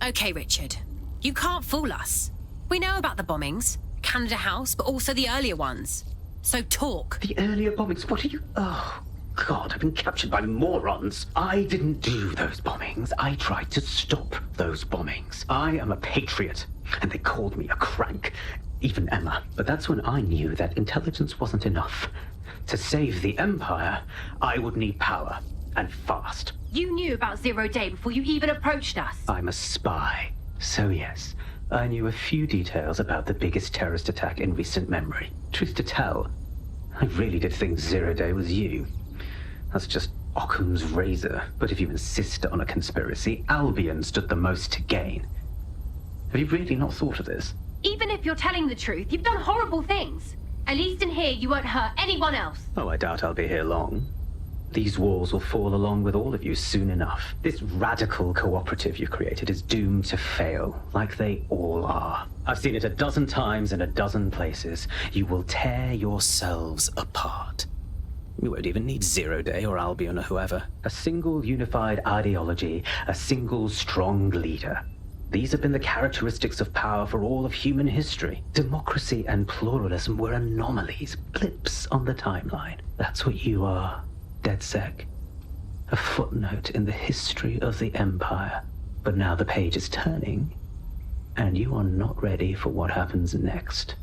Okay, Richard. You can't fool us. We know about the bombings. Canada House, but also the earlier ones. So talk. The earlier bombings? What are you... Oh, God, I've been captured by morons. I didn't do those bombings. I tried to stop those bombings. I am a patriot, and they called me a crank. Even Emma. But that's when I knew that intelligence wasn't enough. To save the Empire, I would need power, and fast. You knew about Zero Day before you even approached us. I'm a spy. So yes, I knew a few details about the biggest terrorist attack in recent memory. Truth to tell, I really did think Zero Day was you. That's just Occam's razor. But if you insist on a conspiracy, Albion stood the most to gain. Have you really not thought of this? Even if you're telling the truth, you've done horrible things. At least in here, you won't hurt anyone else. Oh, I doubt I'll be here long. These walls will fall along with all of you soon enough. This radical cooperative you created is doomed to fail, like they all are. I've seen it a dozen times in a dozen places. You will tear yourselves apart. You won't even need Zero Day or Albion or whoever. A single unified ideology, a single strong leader. These have been the characteristics of power for all of human history. Democracy and pluralism were anomalies, blips on the timeline. That's what you are. DedSec. A footnote in the history of the Empire. But now the page is turning, and you are not ready for what happens next.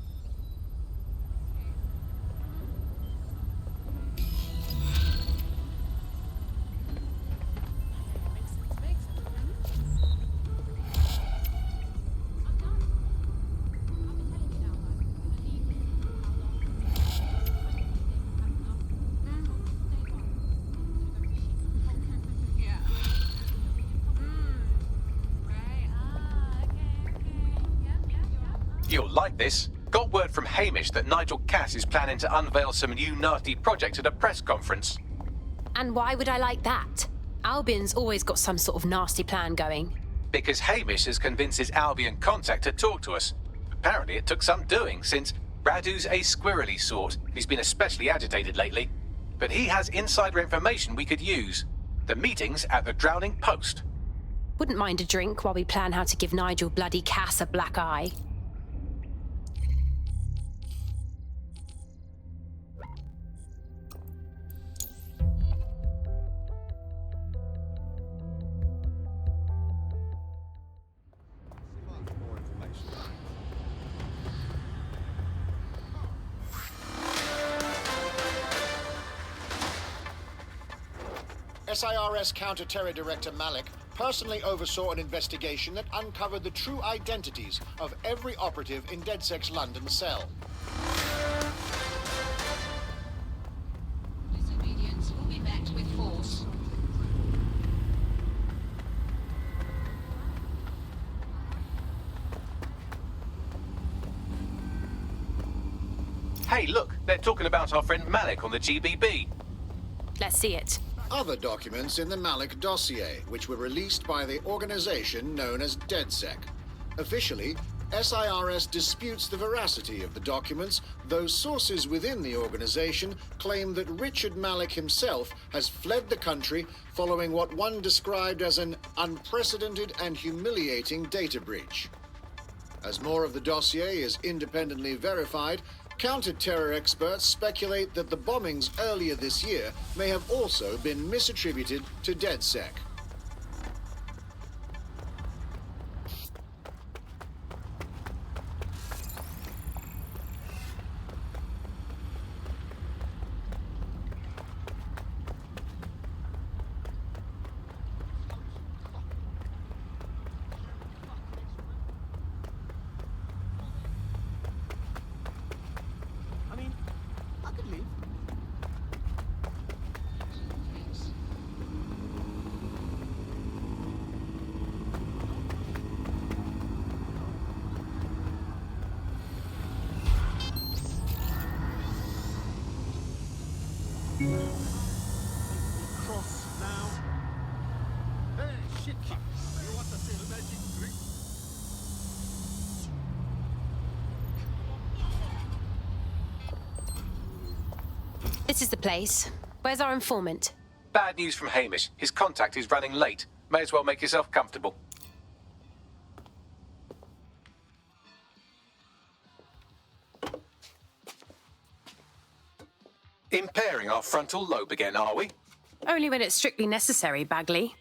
You'll like this. Got word from Hamish that Nigel Cass is planning to unveil some new nasty project at a press conference. And why would I like that? Albion's always got some sort of nasty plan going. Because Hamish has convinced his Albion contact to talk to us. Apparently it took some doing, since Radu's a squirrely sort. He's been especially agitated lately. But he has insider information we could use. The meeting's at the Drowning Post. Wouldn't mind a drink while we plan how to give Nigel bloody Cass a black eye. SIRS Counter-Terror Director Malik personally oversaw an investigation that uncovered the true identities of every operative in DedSec's London cell. Disobedience will be met with force. Hey, look, they're talking about our friend Malik on the GBB. Let's see it. Other documents in the Malik dossier, which were released by the organization known as DedSec. Officially, SIRS disputes the veracity of the documents, though sources within the organization claim that Richard Malik himself has fled the country following what one described as an unprecedented and humiliating data breach. As more of the dossier is independently verified, counter-terror experts speculate that the bombings earlier this year may have also been misattributed to DedSec. Cross now. Hey, shit kick. You want to say the magic trick? This is the place. Where's our informant? Bad news from Hamish. His contact is running late. May as well make yourself comfortable. Impairing our frontal lobe again, are we? Only when it's strictly necessary, Bagley.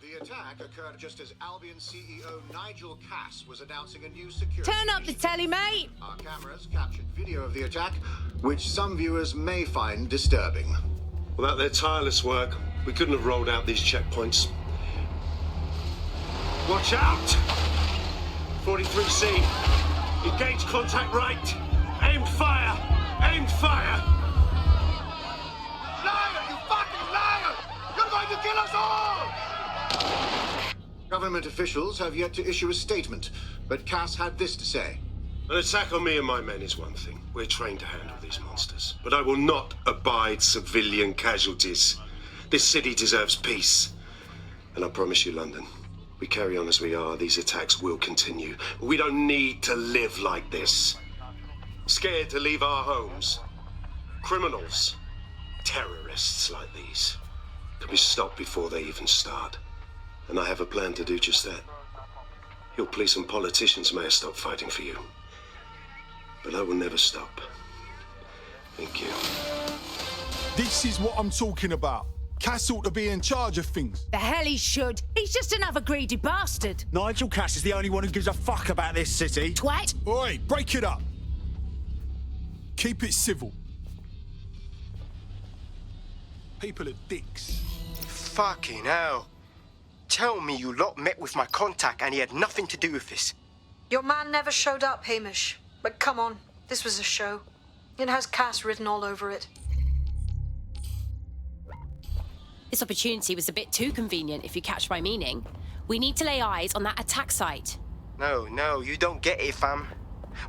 The attack occurred just as Albion CEO Nigel Cass was announcing a new security. Turn up the telly, mate! Our cameras captured video of the attack, which some viewers may find disturbing. Without their tireless work, we couldn't have rolled out these checkpoints. Watch out! 43C. Engage contact right. Aimed fire! Aimed fire! Liar! You fucking liar! You're going to kill us all! Government officials have yet to issue a statement, but Cass had this to say. An attack on me and my men is one thing. We're trained to handle these monsters. But I will not abide civilian casualties. This city deserves peace. And I promise you, London, we carry on as we are, these attacks will continue. We don't need to live like this. Scared to leave our homes. Criminals, terrorists like these, can be stopped before they even start. And I have a plan to do just that. Your police and politicians may have stopped fighting for you. But I will never stop. Thank you. This is what I'm talking about. Cass ought to be in charge of things. The hell he should. He's just another greedy bastard. Nigel Cass is the only one who gives a fuck about this city. Twat. Oi, break it up. Keep it civil. People are dicks. Fucking hell. Tell me you lot met with my contact and he had nothing to do with this. Your man never showed up, Hamish. But come on, this was a show. It has Cass written all over it. This opportunity was a bit too convenient, if you catch my meaning. We need to lay eyes on that attack site. No, you don't get it, fam.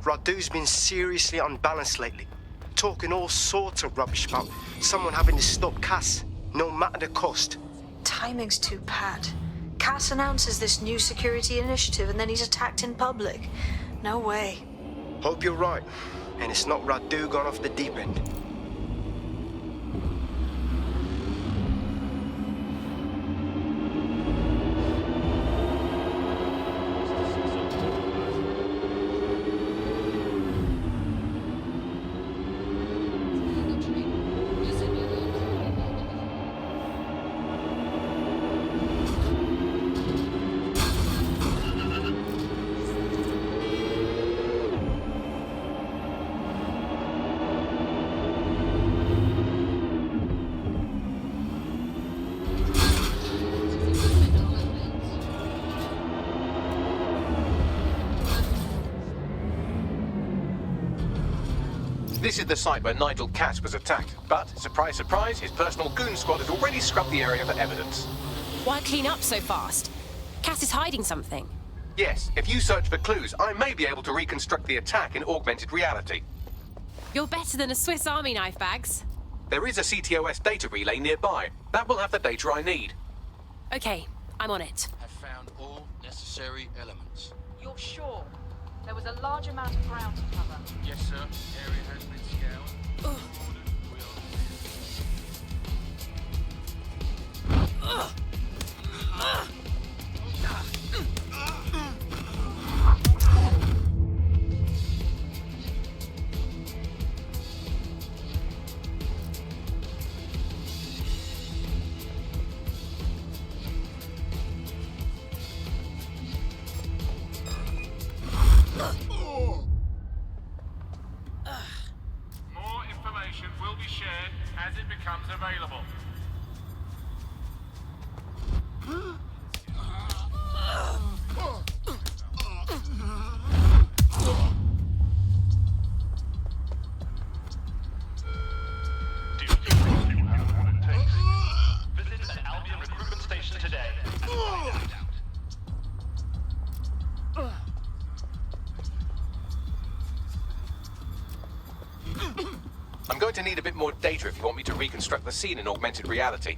Radu's been seriously unbalanced lately. Talking all sorts of rubbish about someone having to stop Cass, no matter the cost. Timing's too pat. Cass announces this new security initiative and then he's attacked in public. No way. Hope you're right, and it's not Radu gone off the deep end. This is the site where Nigel Cass was attacked, but, surprise, surprise, his personal goon squad has already scrubbed the area for evidence. Why clean up so fast? Cass is hiding something. Yes, if you search for clues, I may be able to reconstruct the attack in augmented reality. You're better than a Swiss Army knife, Bags. There is a CTOS data relay nearby. That will have the data I need. Okay, I'm on it. Have found all necessary elements. You're sure? There was a large amount of ground to cover. Yes, sir. Area has been scoured. More information will be shared as it becomes available. Visit an Albion recruitment station today and find out. I'm going to need a bit more data if you want me to reconstruct the scene in augmented reality.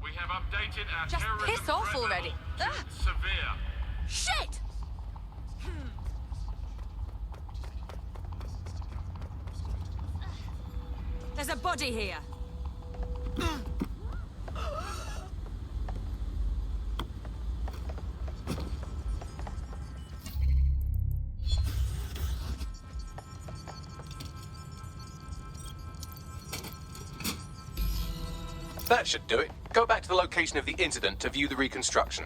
We have updated our Just terrorism piss off threat already. level to severe. Shit! There's a body here. That should do it. Go back to the location of the incident to view the reconstruction.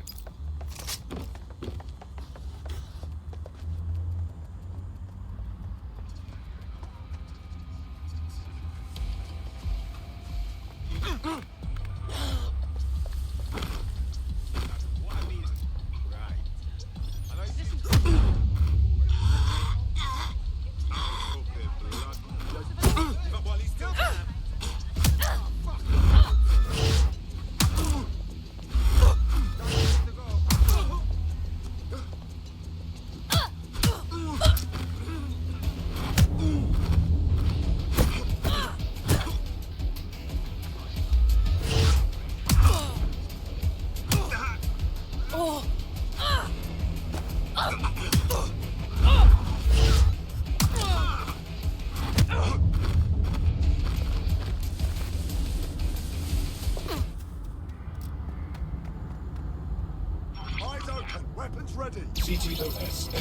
Eyes open, weapons ready. pt.5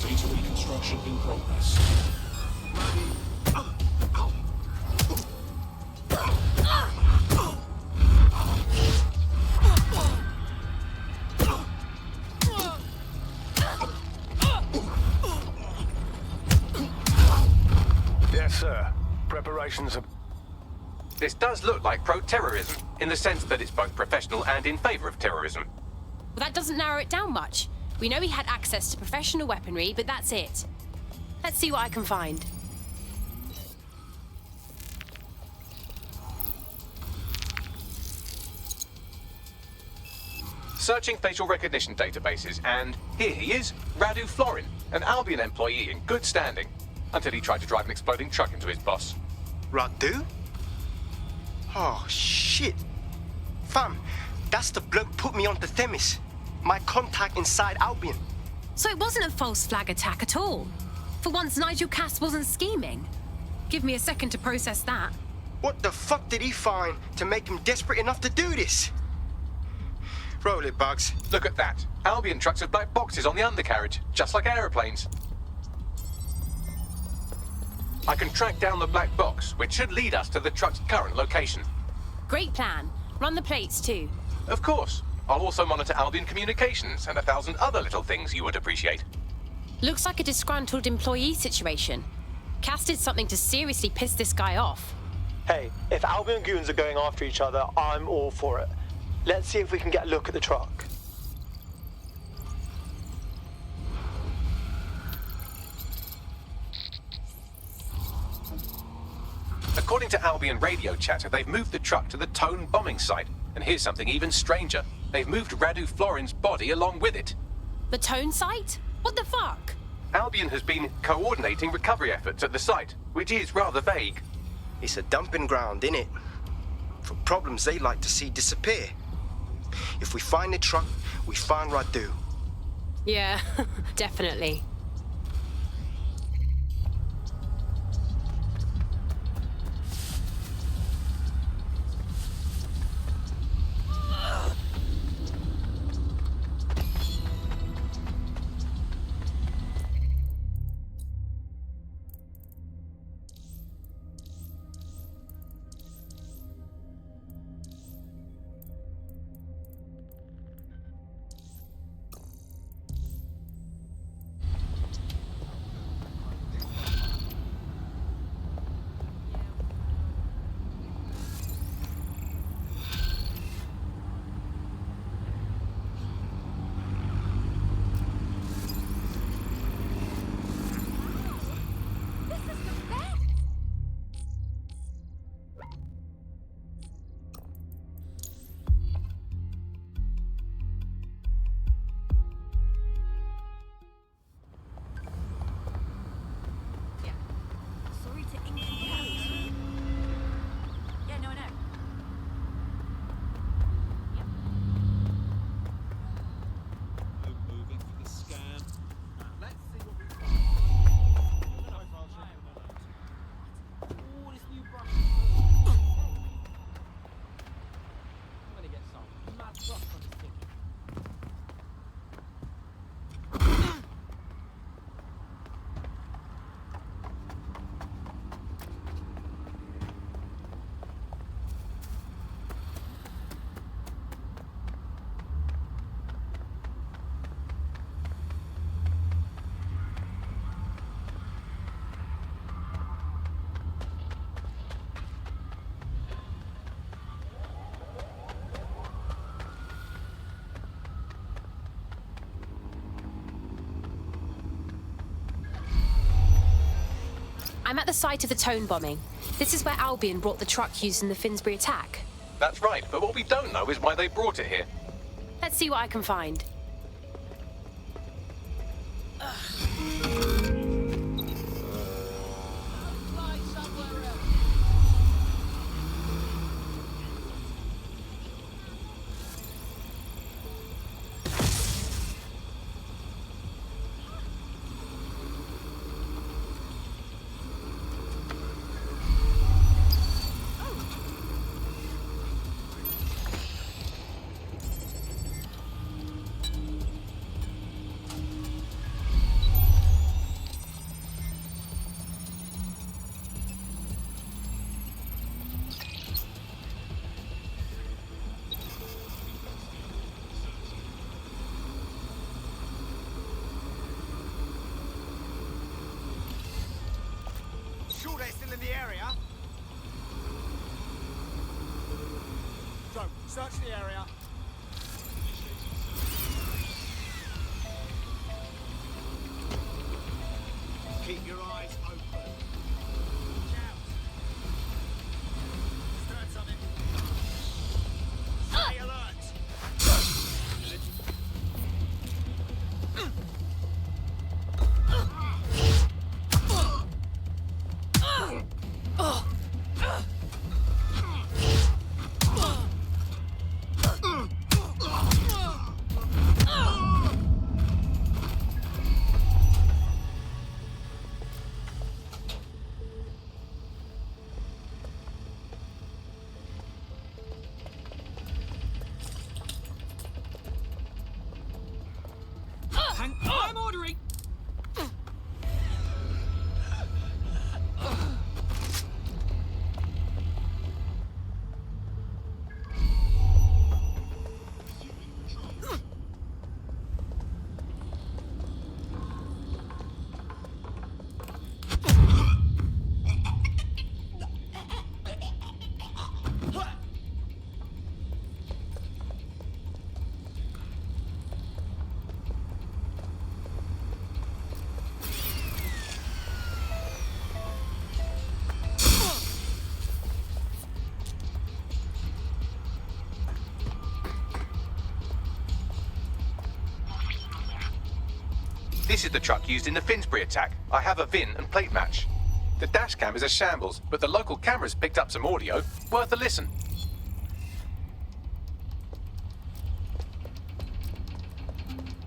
data reconstruction in progress. Yes, sir. Preparations are... This does look like pro-terrorism, in the sense that it's both professional and in favor of terrorism. Well, that doesn't narrow it down much. We know he had access to professional weaponry, but that's it. Let's see what I can find. Searching facial recognition databases, and here he is, Radu Florin, an Albion employee in good standing, until he tried to drive an exploding truck into his boss. Radu? Oh, shit. Fam, that's the bloke put me onto Themis. My contact inside Albion. So it wasn't a false flag attack at all. For once, Nigel Cass wasn't scheming. Give me a second to process that. What the fuck did he find to make him desperate enough to do this? Roll it, Bugs. Look at that. Albion trucks have black boxes on the undercarriage, just like aeroplanes. I can track down the black box, which should lead us to the truck's current location. Great plan. Run the plates too. Of course. I'll also monitor Albion communications and 1,000 other little things you would appreciate. Looks like a disgruntled employee situation. Cass did something to seriously piss this guy off. Hey, if Albion goons are going after each other, I'm all for it. Let's see if we can get a look at the truck. According to Albion radio chatter, they've moved the truck to the Tone bombing site. And here's something even stranger. They've moved Radu Florin's body along with it. The Tone site? What the fuck? Albion has been coordinating recovery efforts at the site, which is rather vague. It's a dumping ground, innit? For problems they like to see disappear. If we find the truck, we find Radu. Yeah, definitely. I'm at the site of the Tone bombing. This is where Albion brought the truck used in the Finsbury attack. That's right, but what we don't know is why they brought it here. Let's see what I can find. Sure they're still in the area? Joe, search the area. Keep your eyes open. Watch out. Stirred something. Stay alert. I'm ordering. This is the truck used in the Finsbury attack. I have a VIN and plate match. The dash cam is a shambles, but the local cameras picked up some audio. Worth a listen.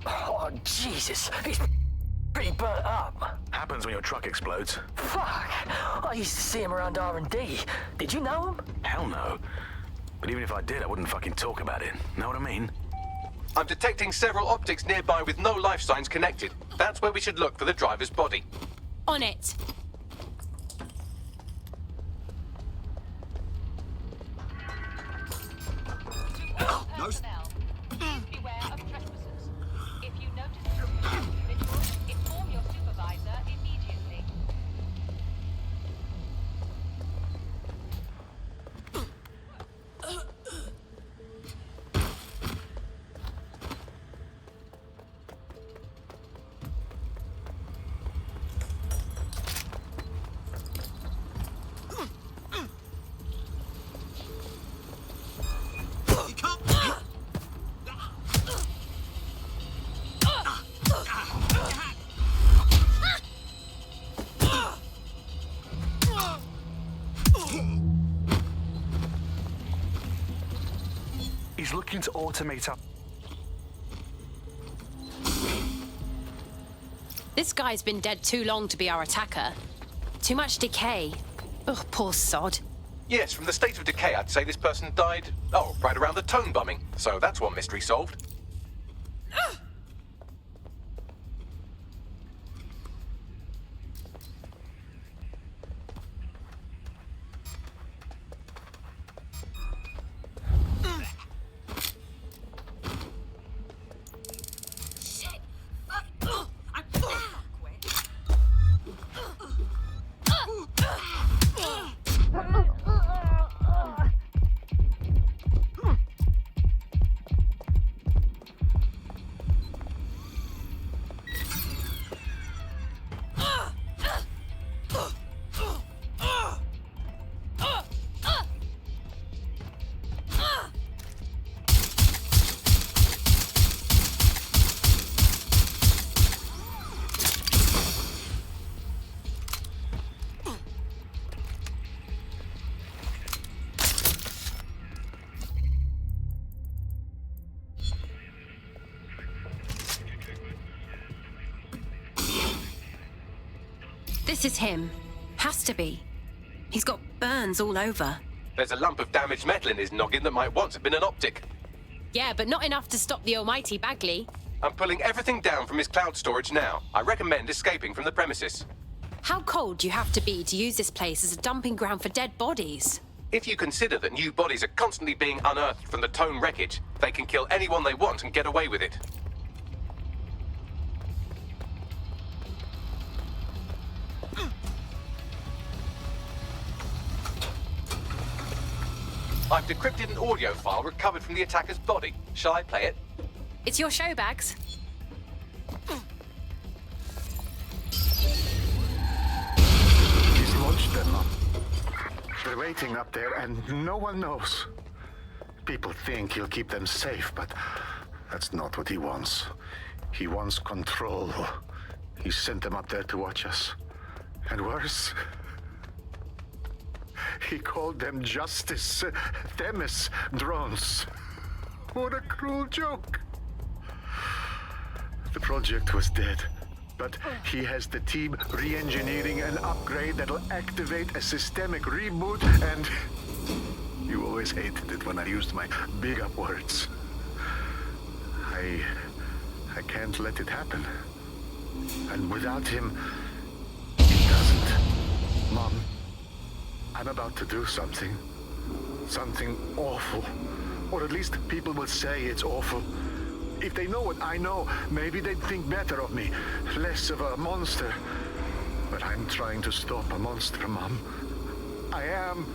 Oh, Jesus. It's pretty burnt up. Happens when your truck explodes. Fuck. I used to see him around R&D. Did you know him? Hell no. But even if I did, I wouldn't fucking talk about it. Know what I mean? I'm detecting several optics nearby with no life signs connected. That's where we should look for the driver's body. On it. No. Beware of trespassers. If you notice an individual, inform your supervisor immediately. He's looking to automate up. This guy's been dead too long to be our attacker. Too much decay. Ugh, poor sod. Yes, from the state of decay, I'd say this person died, right around the Tone bombing. So that's one mystery solved. This is him. Has to be. He's got burns all over. There's a lump of damaged metal in his noggin that might once have been an optic. Yeah, but not enough to stop the almighty Bagley. I'm pulling everything down from his cloud storage now. I recommend escaping from the premises. How cold do you have to be to use this place as a dumping ground for dead bodies? If you consider that new bodies are constantly being unearthed from the Tone wreckage, they can kill anyone they want and get away with it. I've decrypted an audio file recovered from the attacker's body. Shall I play it? It's your show, Bags. He's launched them. They're waiting up there and no one knows. People think he'll keep them safe, but that's not what he wants. He wants control. He sent them up there to watch us. And worse, he called them Justice Themis drones. What a cruel joke. The project was dead, but he has the team re-engineering an upgrade that'll activate a systemic reboot, and you always hated it when I used my big up words. I can't let it happen. And without him, it doesn't. Mom, I'm about to do something. Something awful. Or at least people will say it's awful. If they know what I know, maybe they'd think better of me. Less of a monster. But I'm trying to stop a monster, Mom. I am.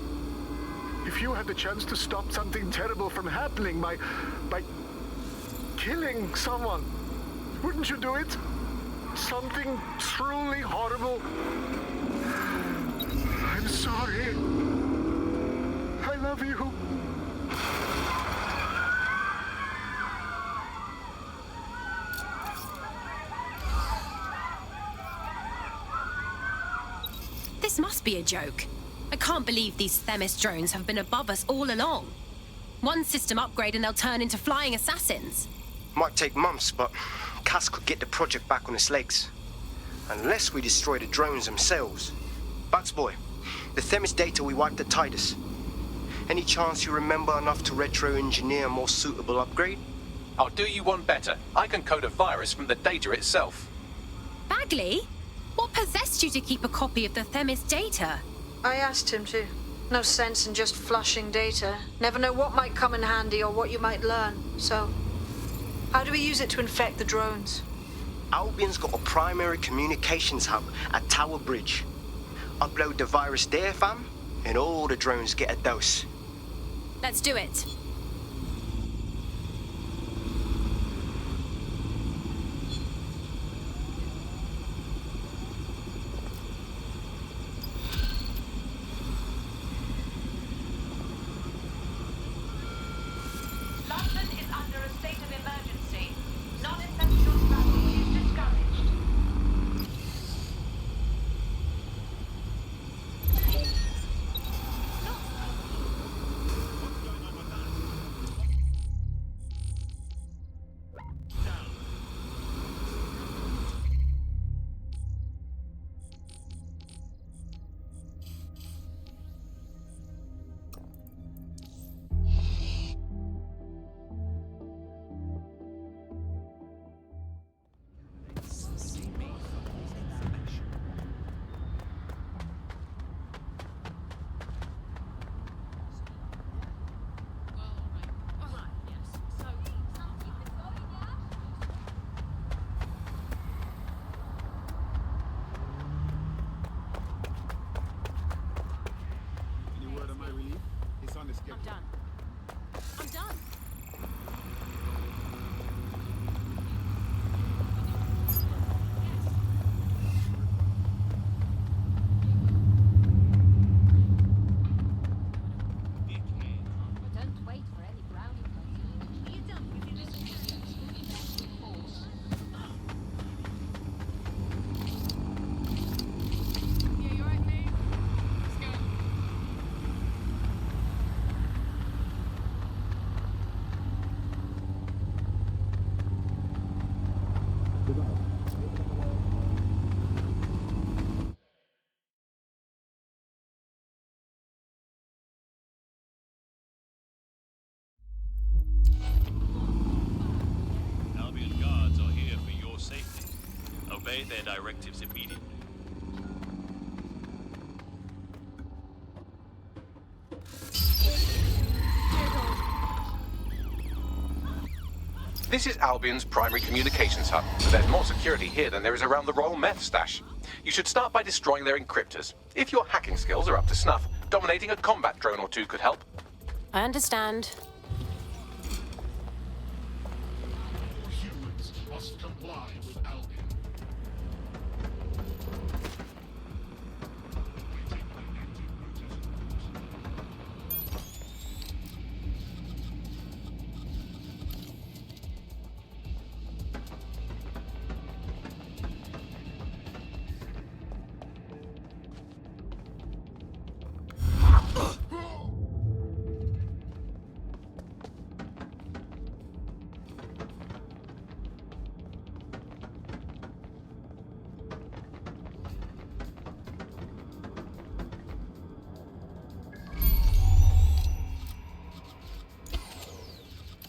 If you had the chance to stop something terrible from happening by killing someone, wouldn't you do it? Something truly horrible. I'm sorry. I love you. This must be a joke. I can't believe these Themis drones have been above us all along. One system upgrade and they'll turn into flying assassins. Might take months, but Cass could get the project back on its legs. Unless we destroy the drones themselves. Bugs boy, the Themis data we wiped at Titus. Any chance you remember enough to retro-engineer a more suitable upgrade? I'll do you one better. I can code a virus from the data itself. Bagley? What possessed you to keep a copy of the Themis data? I asked him to. No sense in just flushing data. Never know what might come in handy or what you might learn. So, how do we use it to infect the drones? Albion's got a primary communications hub at Tower Bridge. Upload the virus there, fam, and all the drones get a dose. Let's do it. London is under a state of emergency. Non-essential travel is discouraged. Any word on my relief? It's on the schedule. I'm done. I'm done. Don't wait for any brownie points. You don't really listen to Yeah, you're right, mate. Let's go. obey their directives immediately. This is Albion's primary communications hub, but there's more security here than there is around the Royal Meth Stash. You should start by destroying their encryptors. If your hacking skills are up to snuff, dominating a combat drone or two could help. I understand. Humans must comply with Albion.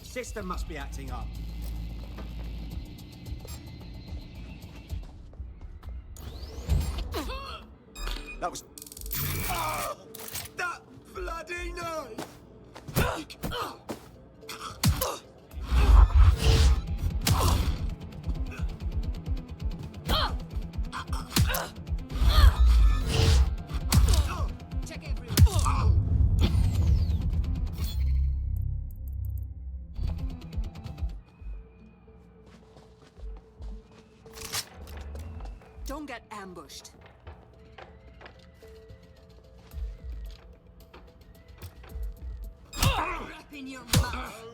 System must be acting up. That was... that bloody knife! Check everywhere. Don't get ambushed. Up in your mouth.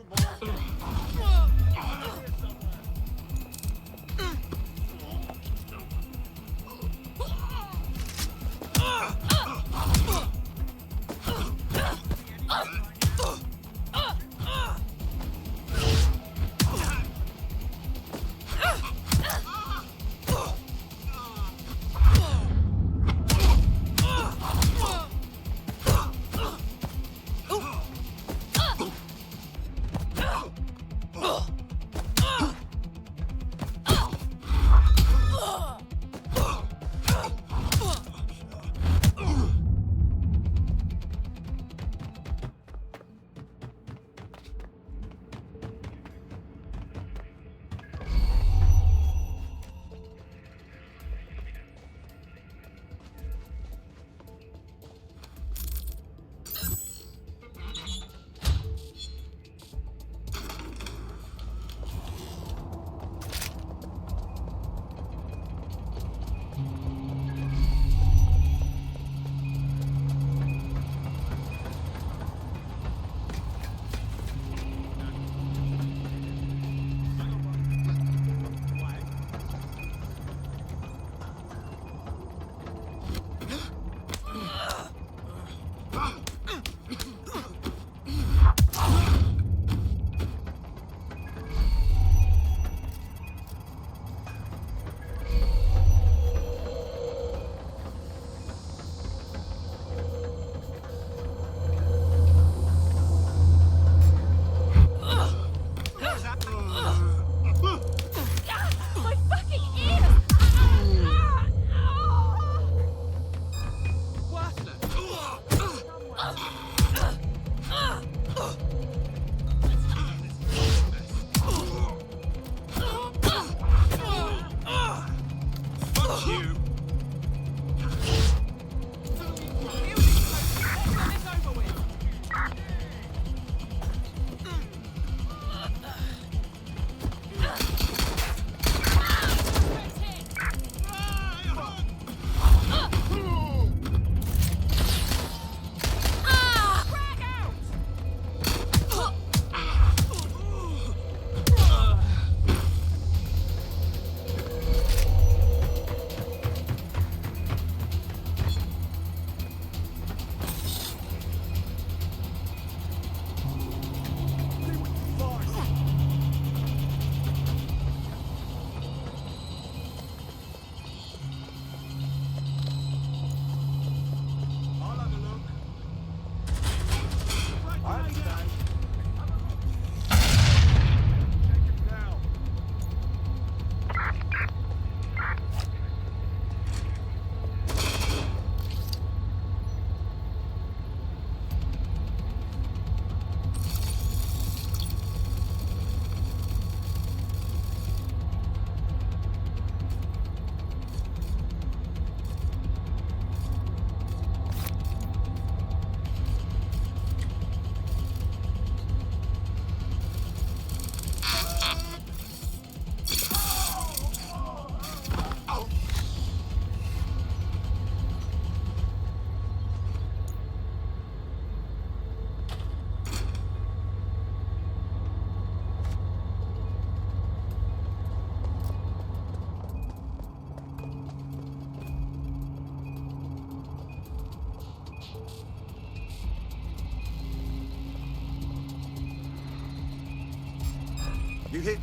You hit?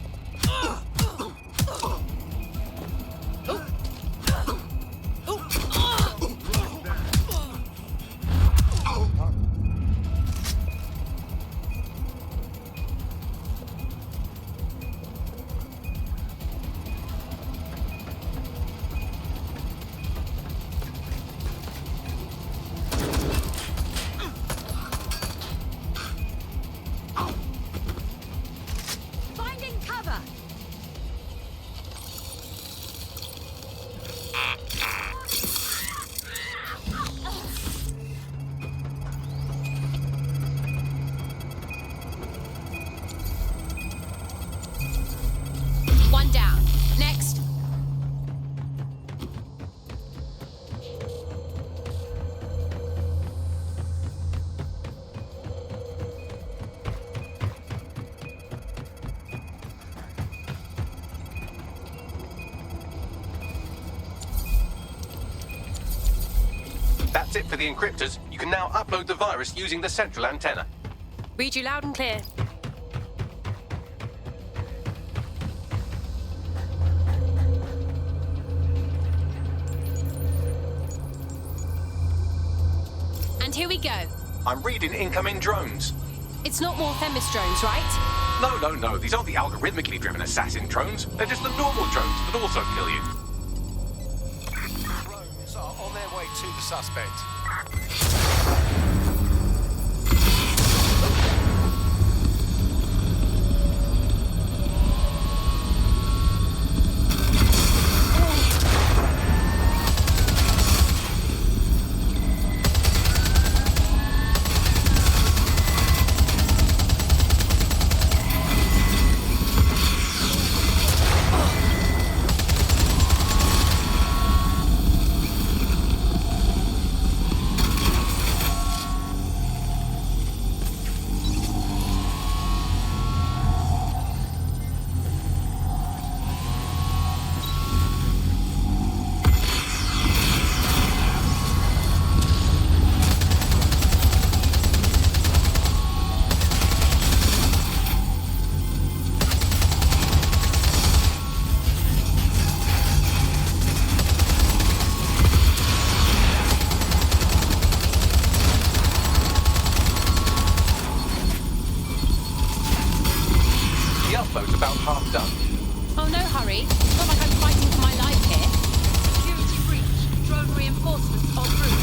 Finding cover. One down. Next. That's it for the encryptors. You can now upload the virus using the central antenna. Read you loud and clear. And here we go. I'm reading incoming drones. It's not more Themis drones, right? No. These aren't the algorithmically driven assassin drones. They're just the normal drones that also kill you. Drones are on their way to the suspect. The upload's about half done. Oh, no hurry. It's not like I'm fighting for my life here. Security breach. Drone reinforcements en route.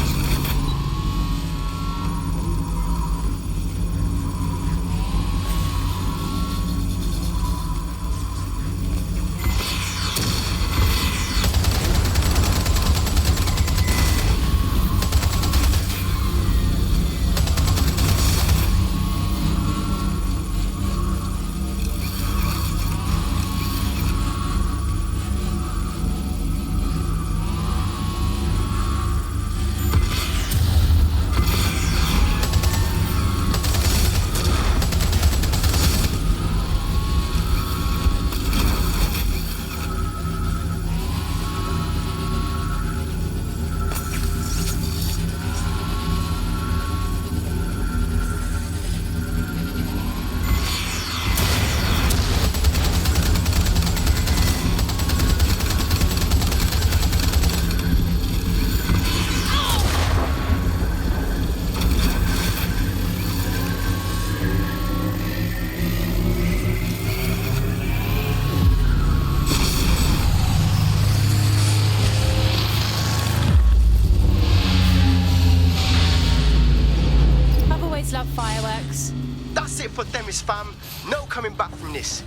Love fireworks. That's it for Themis, fam. No coming back from this.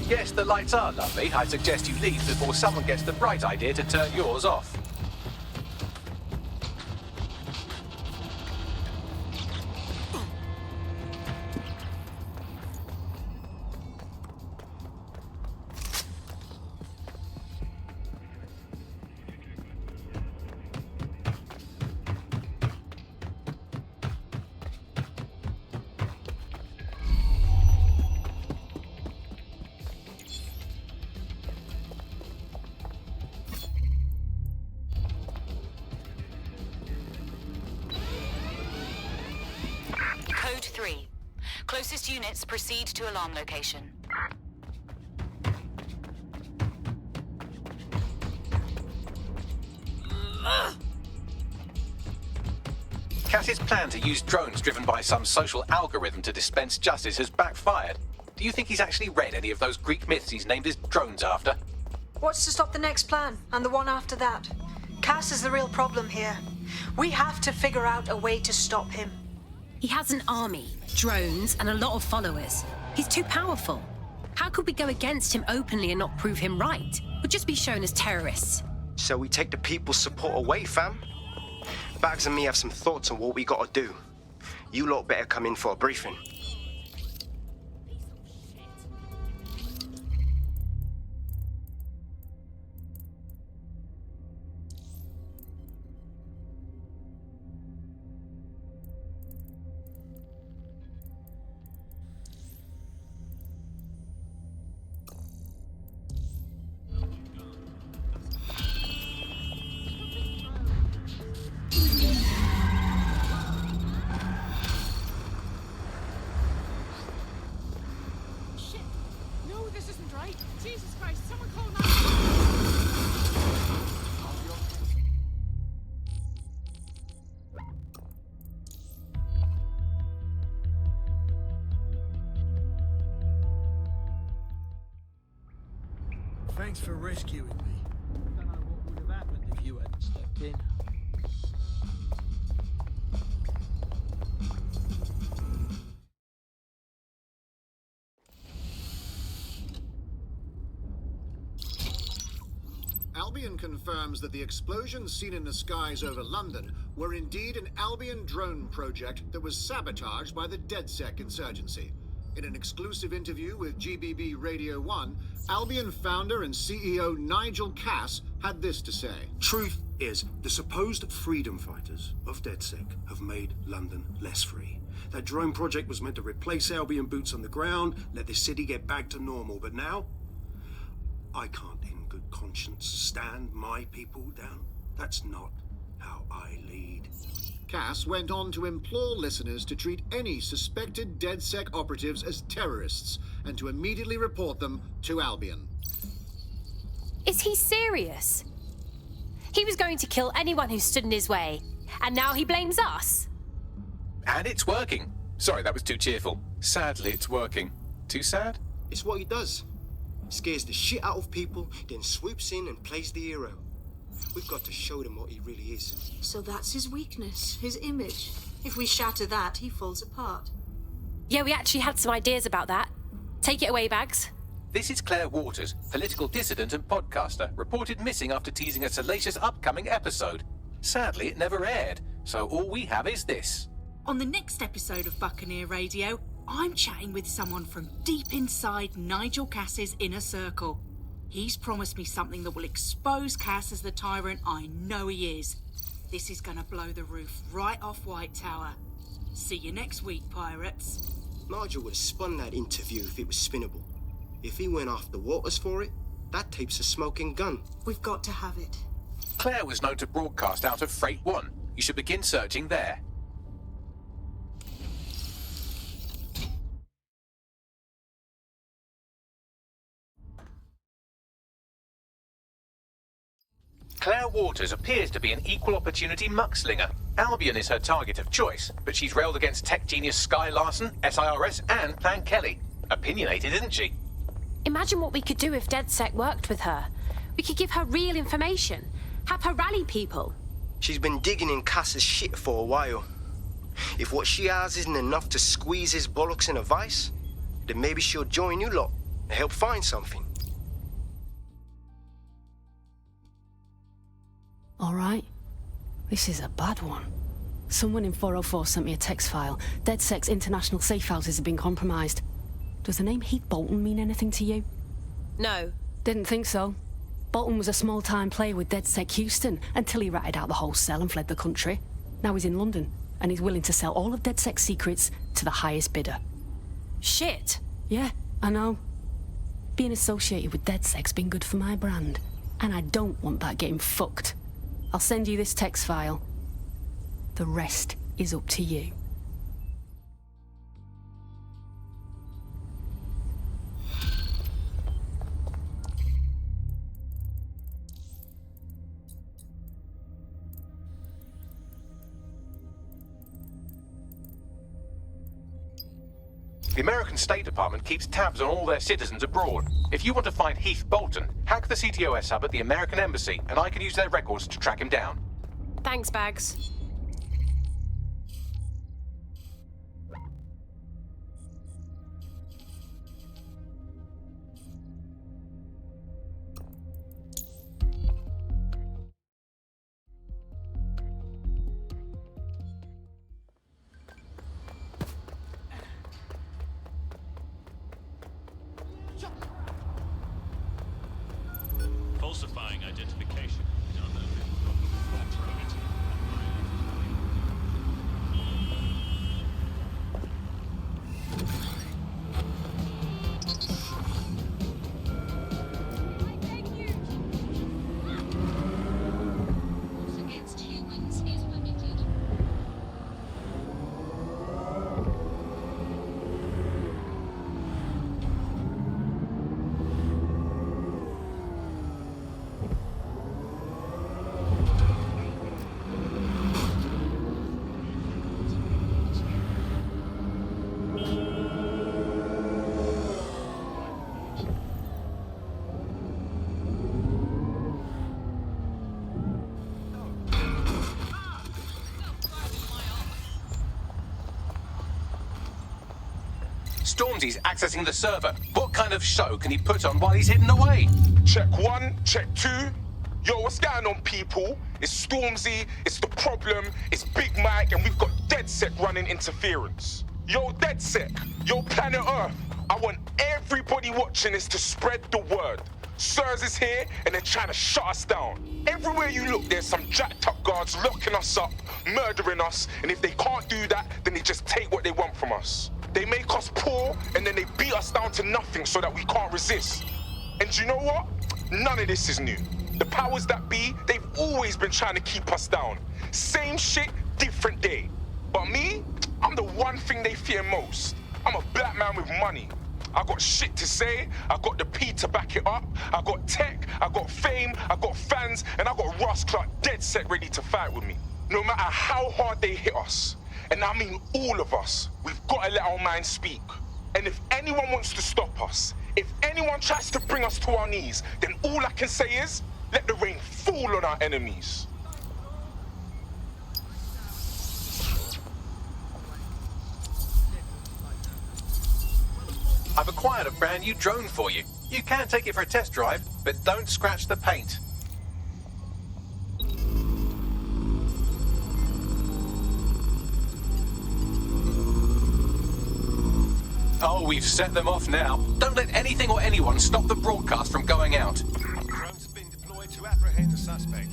Yes, the lights are lovely. I suggest you leave before someone gets the bright idea to turn yours off. Code 3. Closest units proceed to alarm location. Cass's plan to use drones driven by some social algorithm to dispense justice has backfired. Do you think he's actually read any of those Greek myths he's named his drones after? What's to stop the next plan, and the one after that? Cass is the real problem here. We have to figure out a way to stop him. He has an army, drones, and a lot of followers. He's too powerful. How could we go against him openly and not prove him right? We'd just be shown as terrorists. So we take the people's support away, fam? Bags and me have some thoughts on what we gotta do. You lot better come in for a briefing. Thanks for rescuing me. Don't know what would have happened if you hadn't stepped in. Albion confirms that the explosions seen in the skies over London were indeed an Albion drone project that was sabotaged by the DedSec insurgency. In an exclusive interview with GBB Radio 1, Albion founder and CEO Nigel Cass had this to say. Truth is, the supposed freedom fighters of DedSec have made London less free. That drone project was meant to replace Albion boots on the ground, let the city get back to normal. But now, I can't in good conscience stand my people down. That's not how I lead. Cass went on to implore listeners to treat any suspected DedSec operatives as terrorists and to immediately report them to Albion. Is he serious? He was going to kill anyone who stood in his way, and now he blames us? And it's working. Sorry, that was too cheerful. Sadly, it's working. Too sad? It's what he does. Scares the shit out of people, then swoops in and plays the hero. We've got to show them what he really is. So that's his weakness, his image. If we shatter that, he falls apart. Yeah, we actually had some ideas about that. Take it away, Bags. This is Claire Waters, political dissident and podcaster, reported missing after teasing a salacious upcoming episode. Sadly, it never aired, so all we have is this. On the next episode of Buccaneer Radio, I'm chatting with someone from deep inside Nigel Cass's inner circle. He's promised me something that will expose Cass as the tyrant I know he is. This is gonna blow the roof right off White Tower. See you next week, pirates. Nigel would have spun that interview if it was spinnable. If he went after Waters for it, that tape's a smoking gun. We've got to have it. Claire was known to broadcast out of Freight 1. You should begin searching there. Claire Waters appears to be an equal opportunity muckslinger. Albion is her target of choice, but she's railed against tech genius Sky Larson, SIRS, and Plan Kelly. Opinionated, isn't she? Imagine what we could do if DedSec worked with her. We could give her real information, have her rally people. She's been digging in Cass's shit for a while. If what she has isn't enough to squeeze his bollocks in a vice, then maybe she'll join you lot and help find something. All right. This is a bad one. Someone in 404 sent me a text file. DedSec's international safe houses have been compromised. Does the name Heath Bolton mean anything to you? No. Didn't think so. Bolton was a small-time player with DedSec Houston until he ratted out the whole cell and fled the country. Now he's in London, and he's willing to sell all of DedSec's secrets to the highest bidder. Shit. Yeah, I know. Being associated with DedSec's been good for my brand, and I don't want that getting fucked. I'll send you this text file. The rest is up to you. The American State Department keeps tabs on all their citizens abroad. If you want to find Heath Bolton, hack the CTOS hub at the American Embassy, and I can use their records to track him down. Thanks, Bags. Falsifying identification. Stormzy's accessing the server. What kind of show can he put on while he's hidden away? Check 1, check 2. Yo, what's going on, people? It's Stormzy, it's The Problem, it's Big Mike, and we've got DedSec running interference. Yo, DedSec, yo, Planet Earth, I want everybody watching this to spread the word. Sirs is here, and they're trying to shut us down. Everywhere you look, there's some jacked up guards locking us up, murdering us, and if they can't do that, then they just take what they want from us. They make us poor, and then they beat us down to nothing so that we can't resist. And you know what? None of this is new. The powers that be, they've always been trying to keep us down. Same shit, different day. But me, I'm the one thing they fear most. I'm a black man with money. I got shit to say, I got the P to back it up, I got tech, I got fame, I got fans, and I got Ross Clark DedSec ready to fight with me. No matter how hard they hit us, and I mean all of us, we've got to let our minds speak. And if anyone wants to stop us, if anyone tries to bring us to our knees, then all I can say is, let the rain fall on our enemies. I've acquired a brand new drone for you. You can take it for a test drive, but don't scratch the paint. Oh, we've set them off now. Don't let anything or anyone stop the broadcast from going out. Drones have been deployed to apprehend the suspect.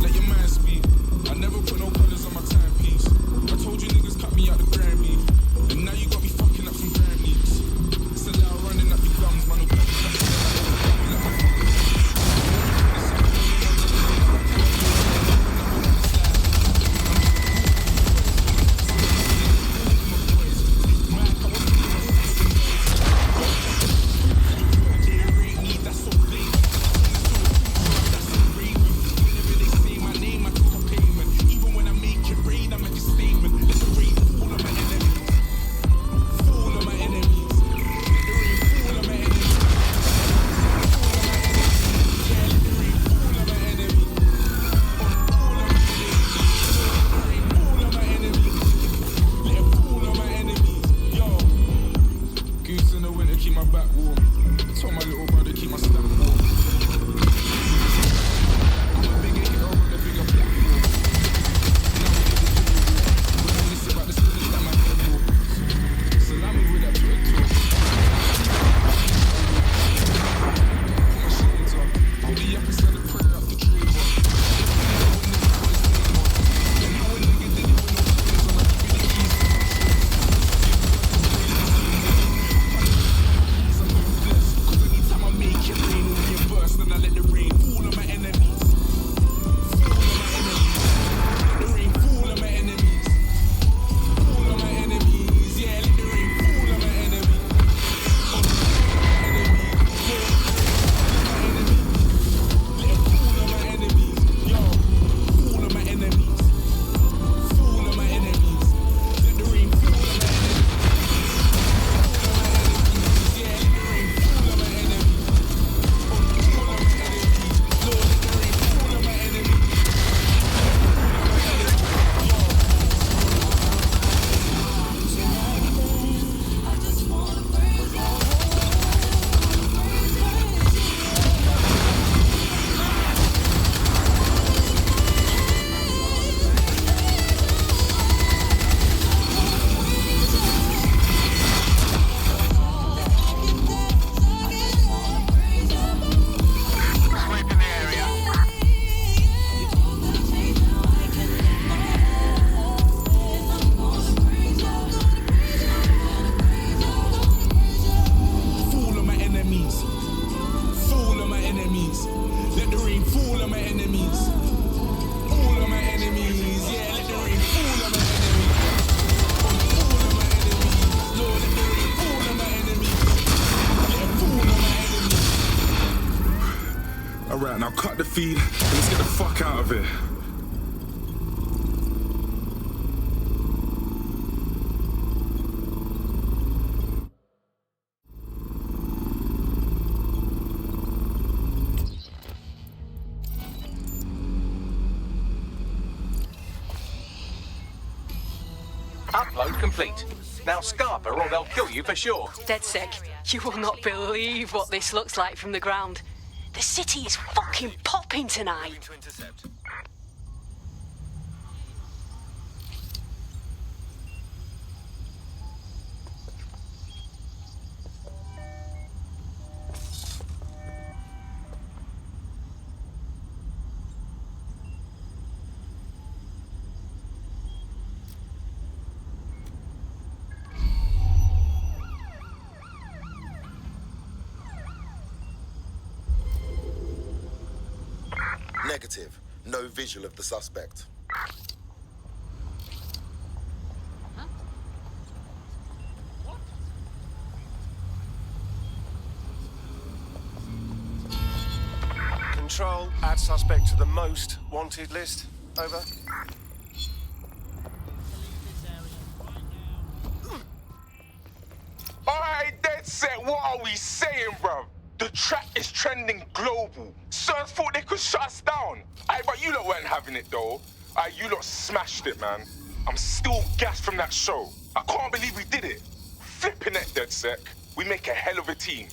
Let your man speak. I never put no colors on my timepiece. I told you niggas cut me out the Grammy. And now you got me fucking up some Grammys. It's a loud running up your gums, man. Cut the feed and let's get the fuck out of here. Upload complete. Now Scarper or they'll kill you for sure. DedSec, you will not believe what this looks like from the ground. The city is fucking popping tonight. Negative. No visual of the suspect. Control, add suspect to the most wanted list. Over. Alright, DedSec, what are we saying, bruv? The track is trending global. Sirs thought they could shut us down. Aye, but you lot weren't having it though. Aye, you lot smashed it, man. I'm still gassed from that show. I can't believe we did it. Flipping it, DedSec. We make a hell of a team.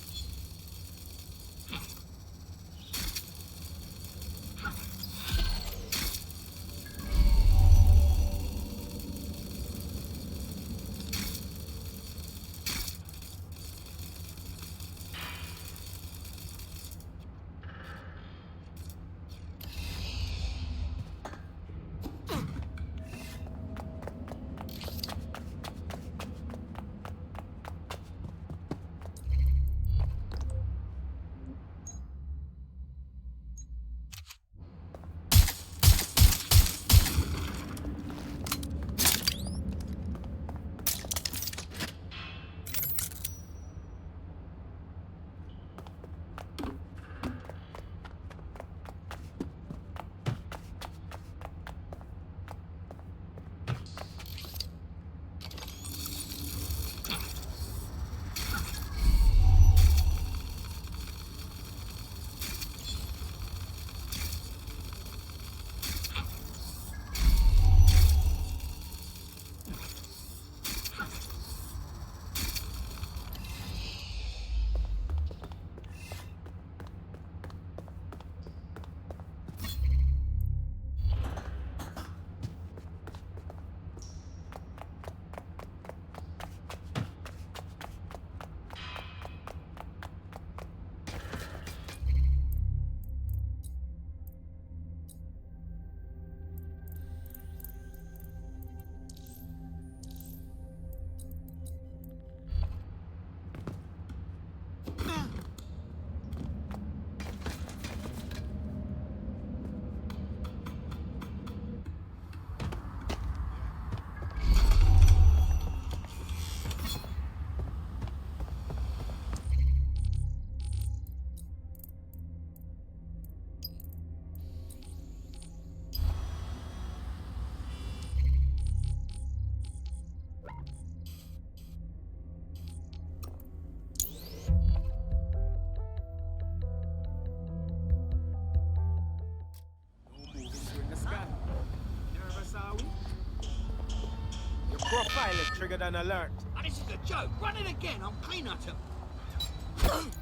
Profiler triggered an alert. And this is a joke. Run it again. I'm clean at him.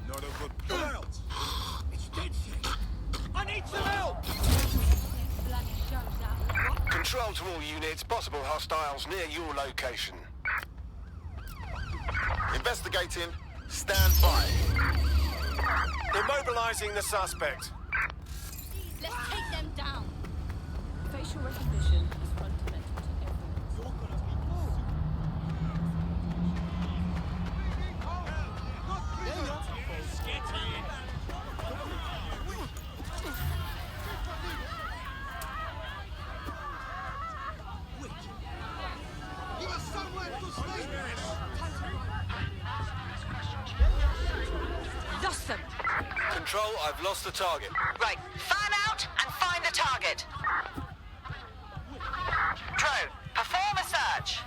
Not a good point. It's DedSec. I need some help. Control to all units. Possible hostiles near your location. Investigating. Stand by. Immobilizing the suspect. Let's take them down. Facial recognition is fundamental to Control, I've lost the target. Right, fire target. Drone, perform a search.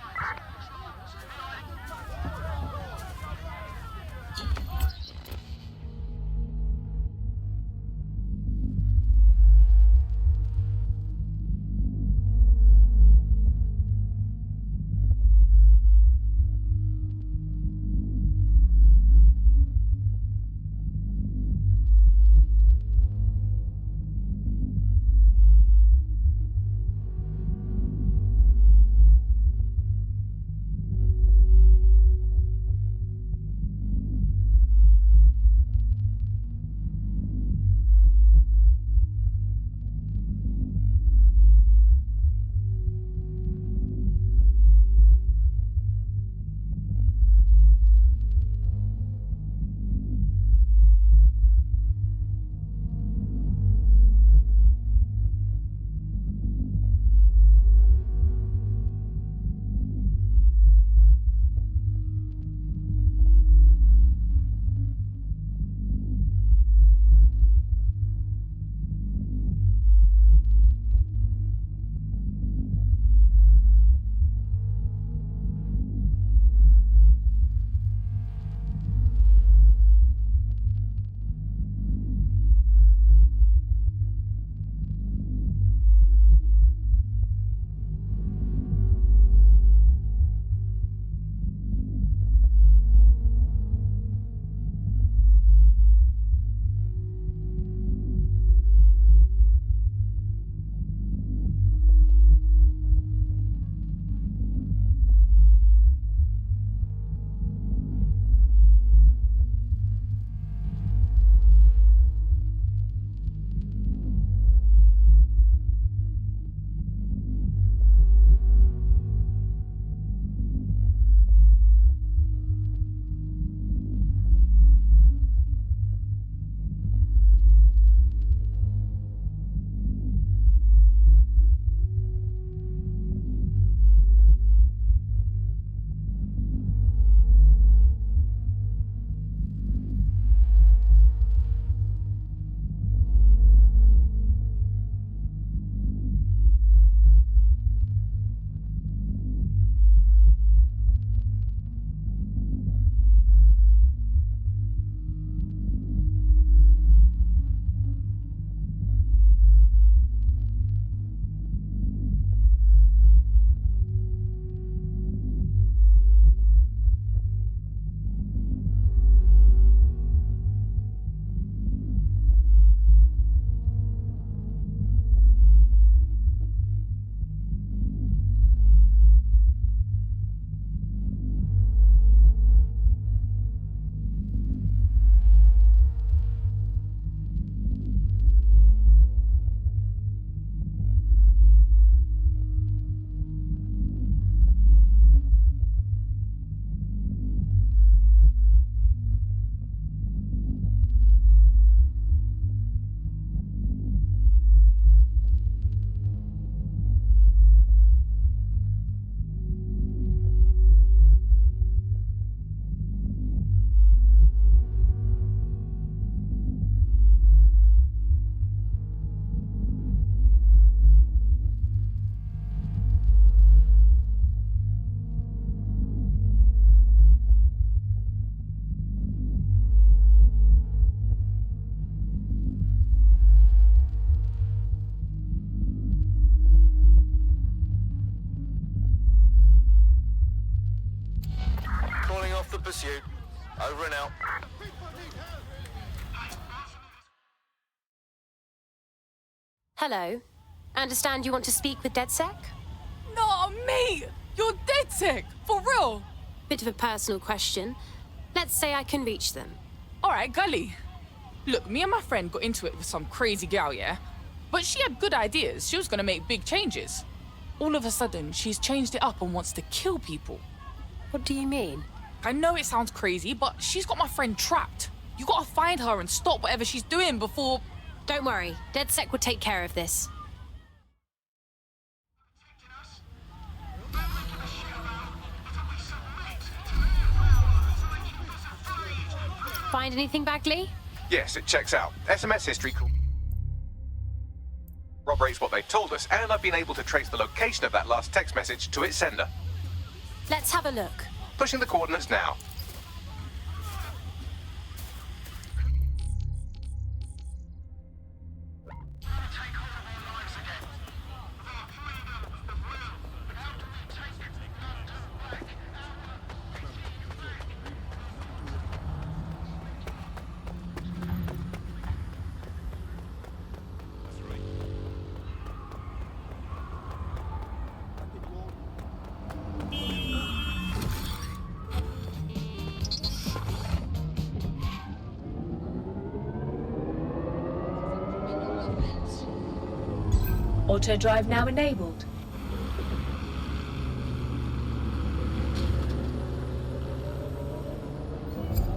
pursuit. Over and out. Hello. I understand you want to speak with DedSec? Not me! You're DedSec! For real! Bit of a personal question. Let's say I can reach them. Alright, Gully. Look, me and my friend got into it with some crazy gal, yeah? But she had good ideas. She was gonna make big changes. All of a sudden, she's changed it up and wants to kill people. What do you mean? I know it sounds crazy, but she's got my friend trapped. You gotta find her and stop whatever she's doing before... Don't worry. DedSec will take care of this. Find anything, Bagley? Yes, it checks out. SMS history call. Rob corroborates what they told us, and I've been able to trace the location of that last text message to its sender. Let's have a look. Pushing the coordinates now. Auto drive now enabled.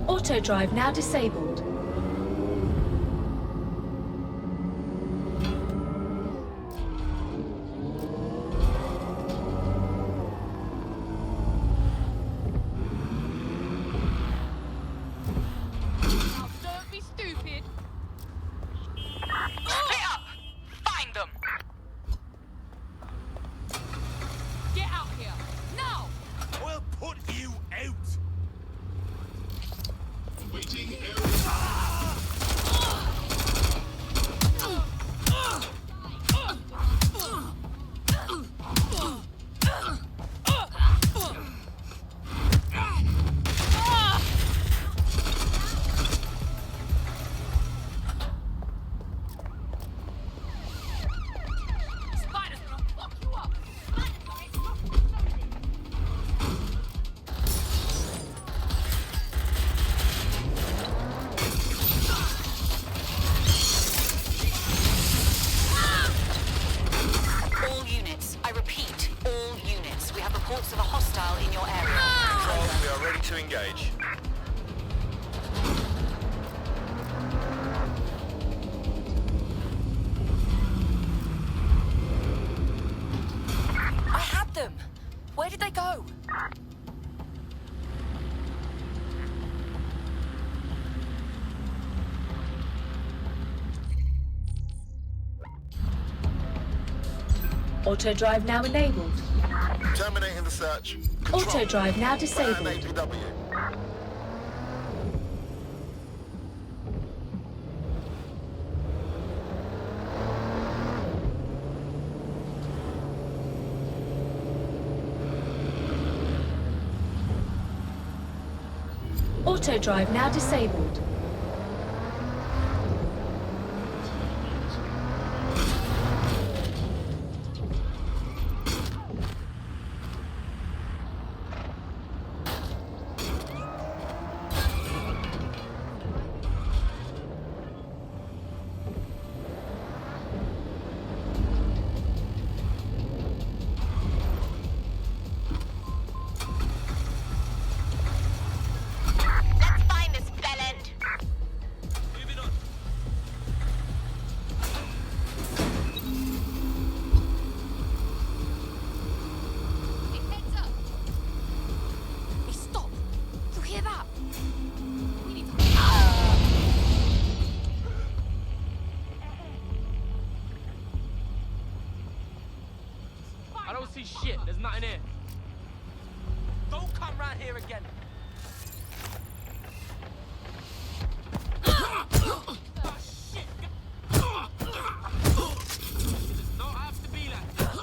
Auto drive now disabled. Don't be stupid. Split up! Find them! Get out here now. We'll put you out. Awaiting air. Spiders gonna fuck you up. All units, I repeat, all units. We have reports of a hostile in your area. Control, we are ready to engage. I had them. Where did they go? Auto drive now enabled. Terminating the search. Auto drive now disabled. APW. Auto drive now disabled. Let's find this bellend. Moving on. Heads up. Hey, stop. You hear that? We need to... I don't see shit. There's nothing here. Don't come round here again. Oh, shit. Don't have to be like that.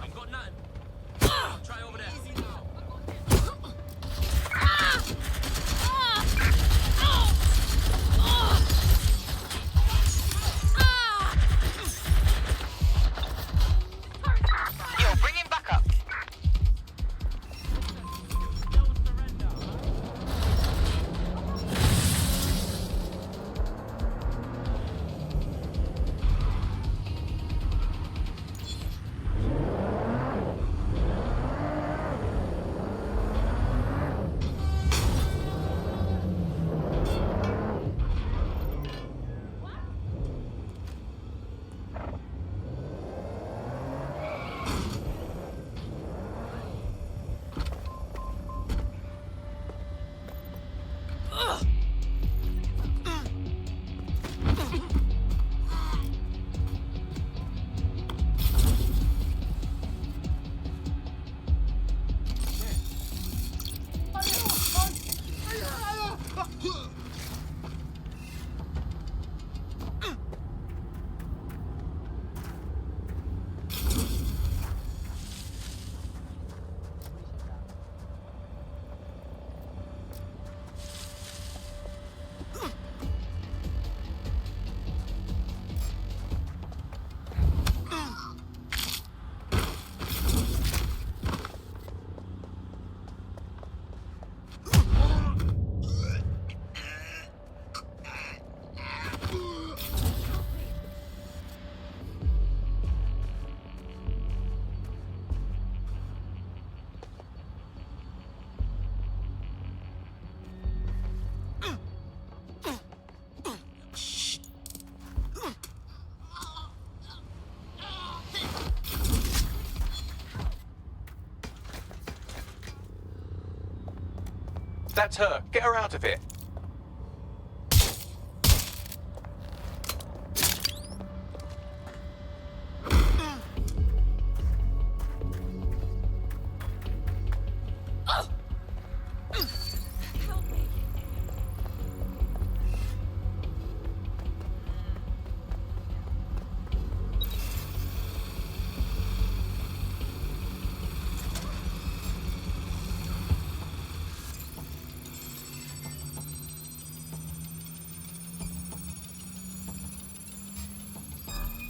Ain't got nothing. Try over there. Easy now. Yo, bring him back up. That's her. Get her out of here.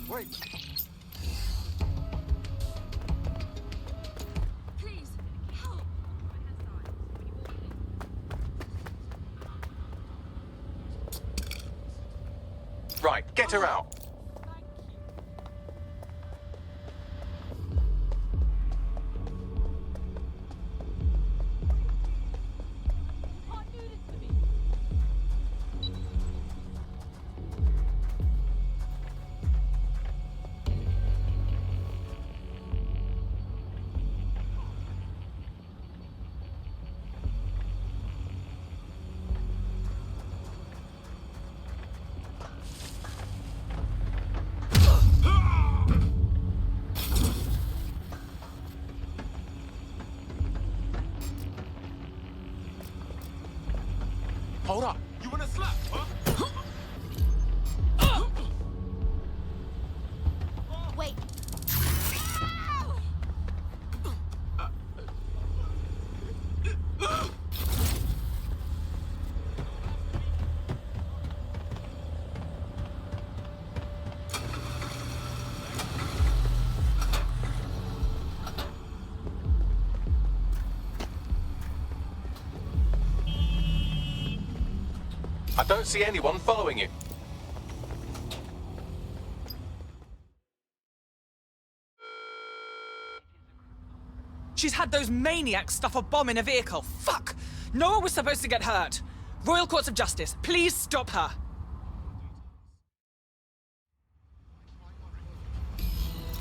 Wait. Please, help. Right, get her out. Hold up. You wanna slap, huh? Wait. I don't see anyone following you. She's had those maniacs stuff a bomb in a vehicle. Fuck! No one was supposed to get hurt. Royal Courts of Justice, please stop her.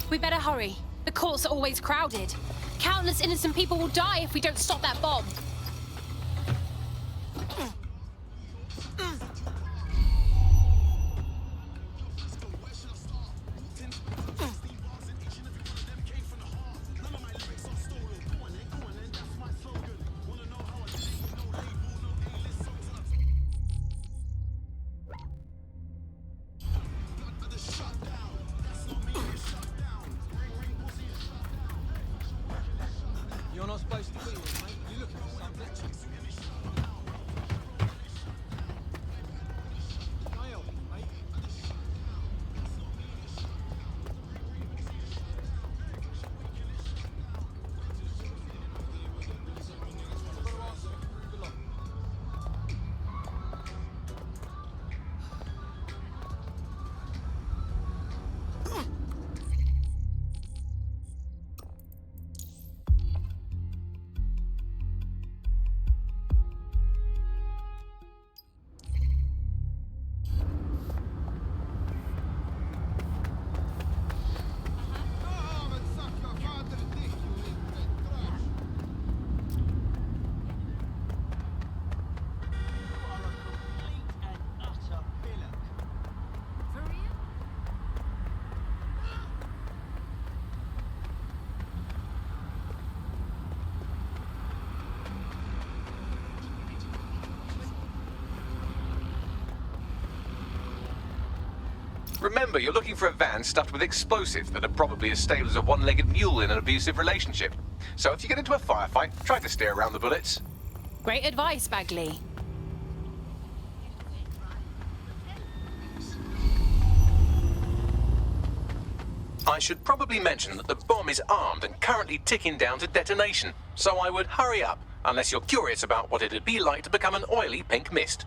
We better hurry. The courts are always crowded. Countless innocent people will die if we don't stop that bomb. You're not supposed to be here, mate. You look Remember, you're looking for a van stuffed with explosives that are probably as stale as a one-legged mule in an abusive relationship. So if you get into a firefight, try to steer around the bullets. Great advice, Bagley. I should probably mention that the bomb is armed and currently ticking down to detonation, so I would hurry up, unless you're curious about what it'd be like to become an oily pink mist.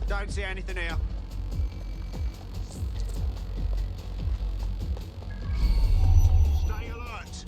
Don't see anything here. Stay alert.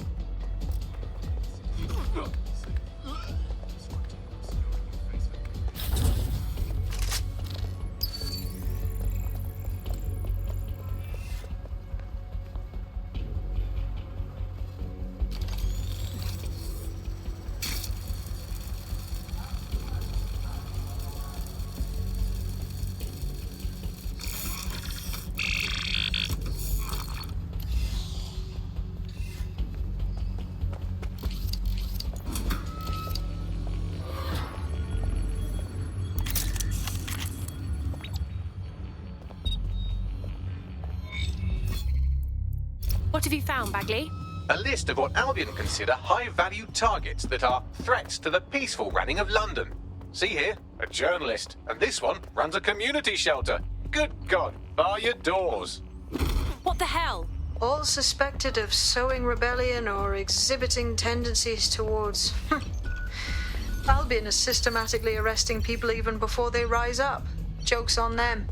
What have you found, Bagley? A list of what Albion consider high-value targets that are threats to the peaceful running of London. See here, a journalist, and this one runs a community shelter. Good God, bar your doors. What the hell? All suspected of sowing rebellion or exhibiting tendencies towards... Albion is systematically arresting people even before they rise up. Joke's on them.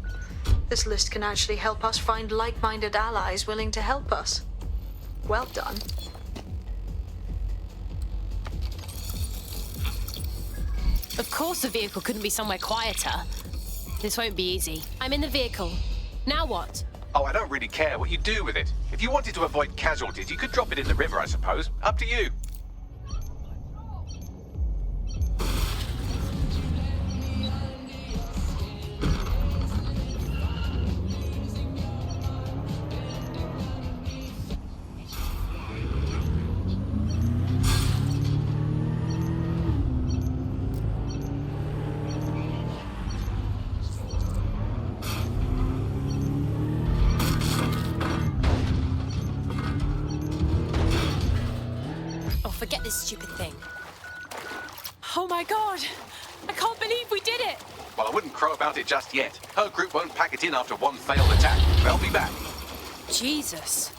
This list can actually help us find like-minded allies willing to help us. Well done. Of course the vehicle couldn't be somewhere quieter. This won't be easy. I'm in the vehicle. Now what? Oh, I don't really care what you do with it. If you wanted to avoid casualties, you could drop it in the river, I suppose. Up to you. Forget this stupid thing. Oh my God! I can't believe we did it! Well, I wouldn't crow about it just yet. Her group won't pack it in after one failed attack. They'll be back. Jesus.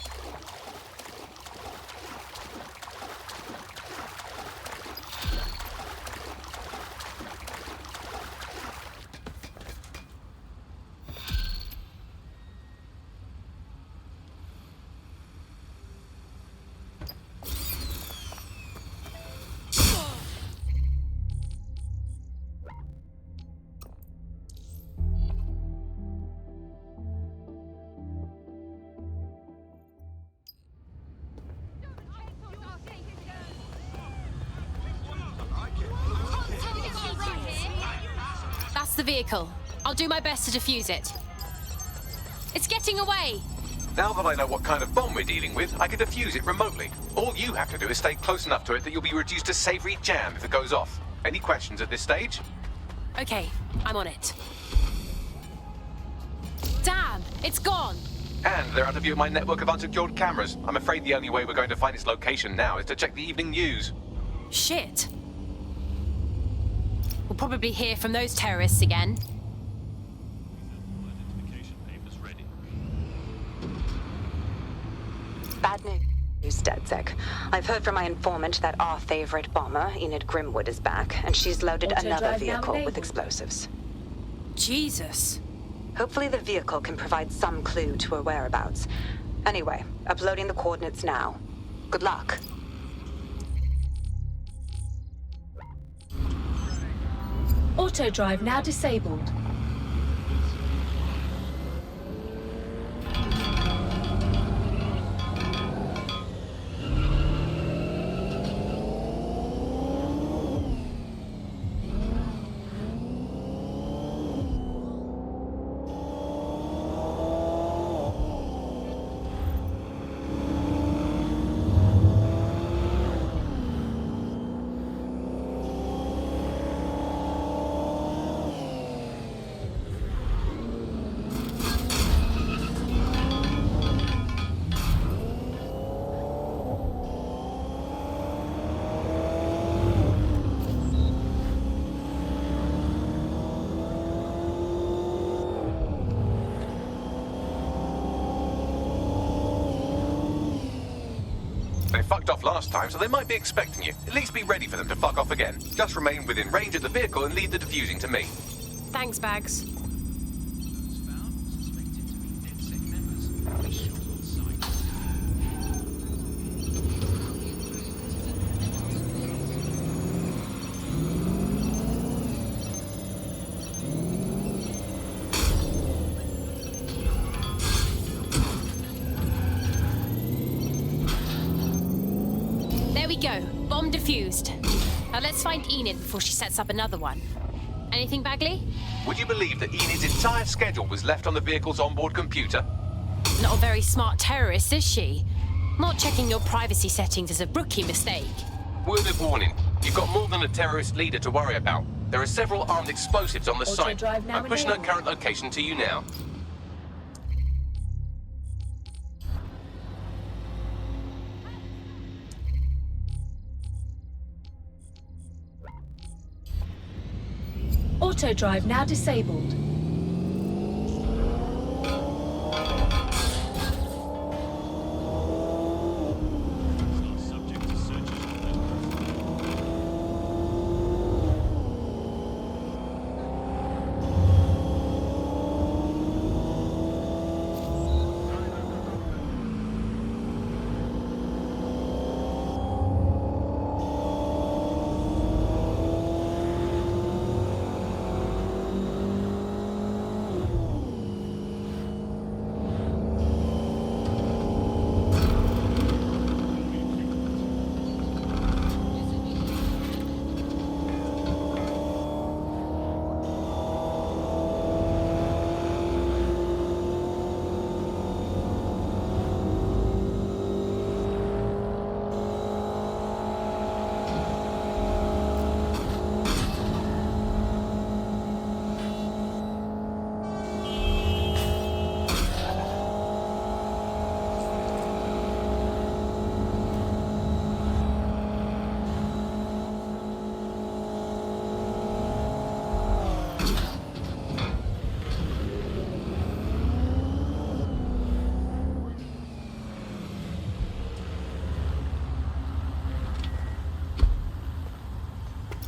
That's the vehicle. I'll do my best to defuse it. It's getting away! Now that I know what kind of bomb we're dealing with, I can defuse it remotely. All you have to do is stay close enough to it that you'll be reduced to savory jam if it goes off. Any questions at this stage? Okay, I'm on it. Damn, it's gone! And they're out of view of my network of unsecured cameras. I'm afraid the only way we're going to find its location now is to check the evening news. Shit. We'll probably hear from those terrorists again. Bad news, DedSec. I've heard from my informant that our favorite bomber, Enid Grimwood, is back, and she's loaded another vehicle with explosives. Jesus. Hopefully the vehicle can provide some clue to her whereabouts. Anyway, uploading the coordinates now. Good luck. Auto drive now disabled. They fucked off last time, so they might be expecting you. At least be ready for them to fuck off again. Just remain within range of the vehicle and leave the defusing to me. Thanks, Bags. There we go. Bomb defused. Now let's find Enid before she sets up another one. Anything, Bagley? Would you believe that Enid's entire schedule was left on the vehicle's onboard computer? Not a very smart terrorist, is she? Not checking your privacy settings is a rookie mistake. Word of warning. You've got more than a terrorist leader to worry about. There are several armed explosives on the Auto site. drive now I'm pushing her enabled. current location to you now. Auto drive now disabled.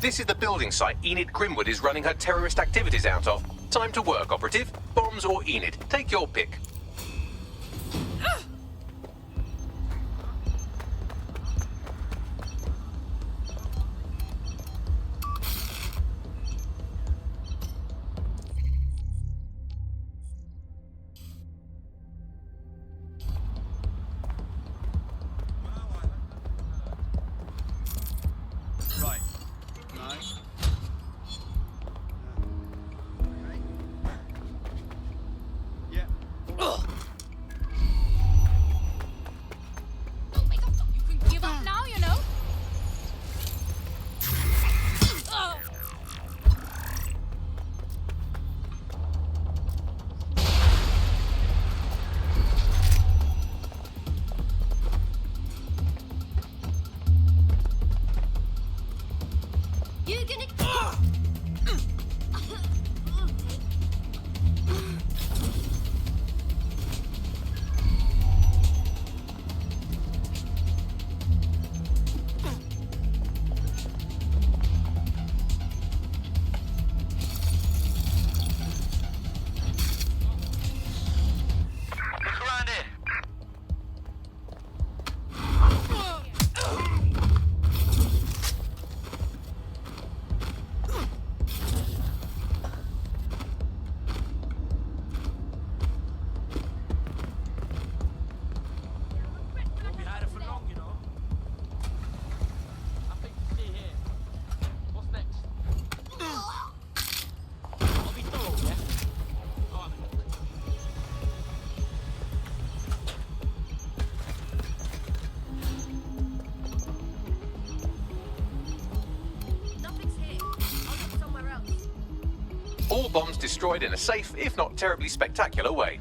This is the building site Enid Grimwood is running her terrorist activities out of. Time to work, operative. Bombs or Enid. Take your pick. Right. No. Yeah. All bombs destroyed in a safe, if not terribly spectacular way.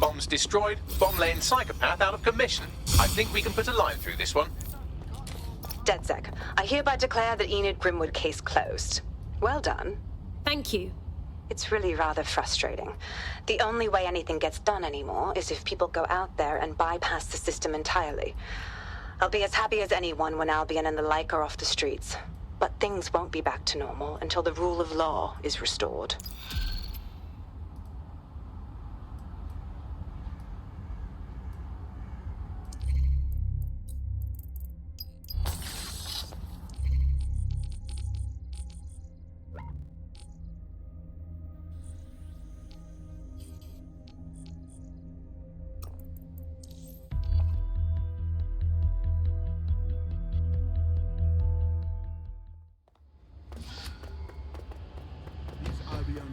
Bombs destroyed, bomb-laying psychopath out of commission. I think we can put a line through this one. DedSec, I hereby declare the Enid Grimwood case closed. Well done. Thank you. It's really rather frustrating. The only way anything gets done anymore is if people go out there and bypass the system entirely. I'll be as happy as anyone when Albion and the like are off the streets. But things won't be back to normal until the rule of law is restored.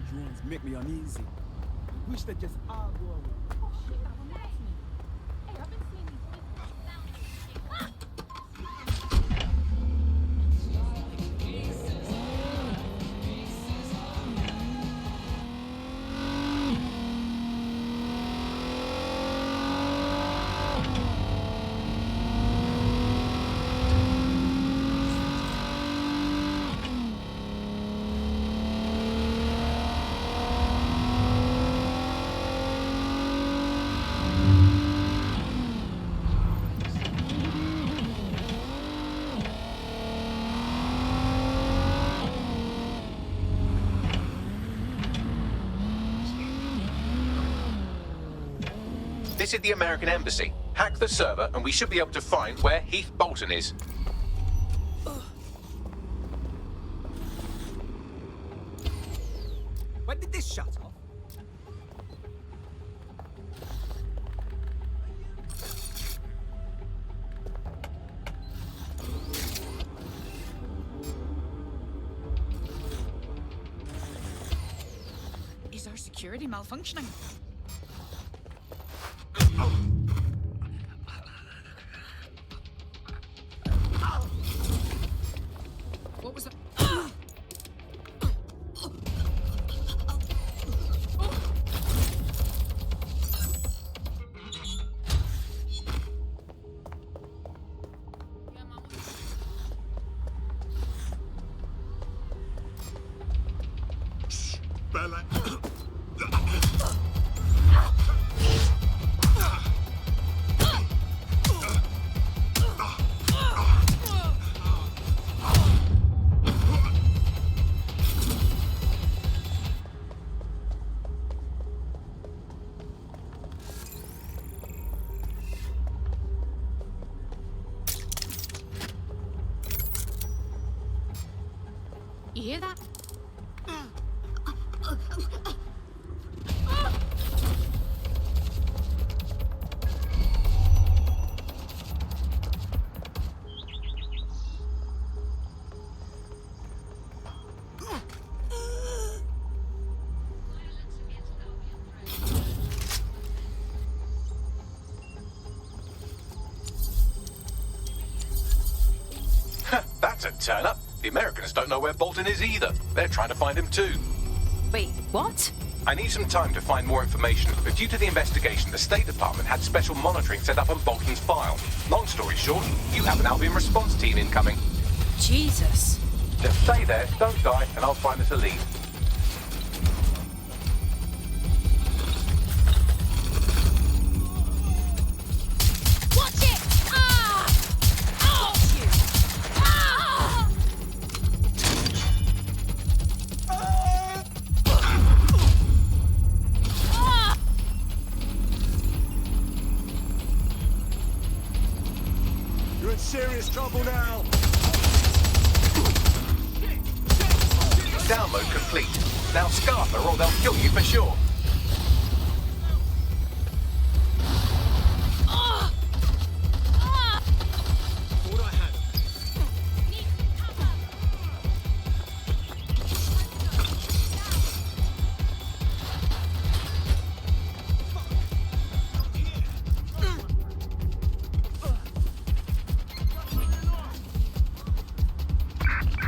Drones make me uneasy. I wish they just all go away. Oh shit, that reminds me. Hey, I've been seeing these big This is the American Embassy. Hack the server and we should be able to find where Heath Bolton is. When did this shut off? Is our security malfunctioning? What was that? Bella. you hear that? That's a turn-up. The Americans don't know where Bolton is either. They're trying to find him too. Wait, what? I need some time to find more information, but due to the investigation, the State Department had special monitoring set up on Bolton's file. Long story short, you have an Albion response team incoming. Jesus. Just stay there, don't die, and I'll find us a lead. Watch it! Ah! Got you! Ah! You're in serious trouble now. Down mode complete. Now scarf her or they'll kill you for sure. Thought I had him.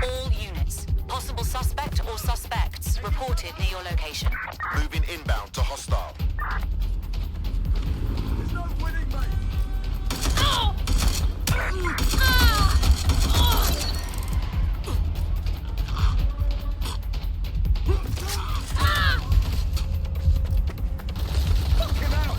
All units. Possible suspect or suspects reported near your location. Moving inbound to hostile. There's no winning, mate. Fucking hell.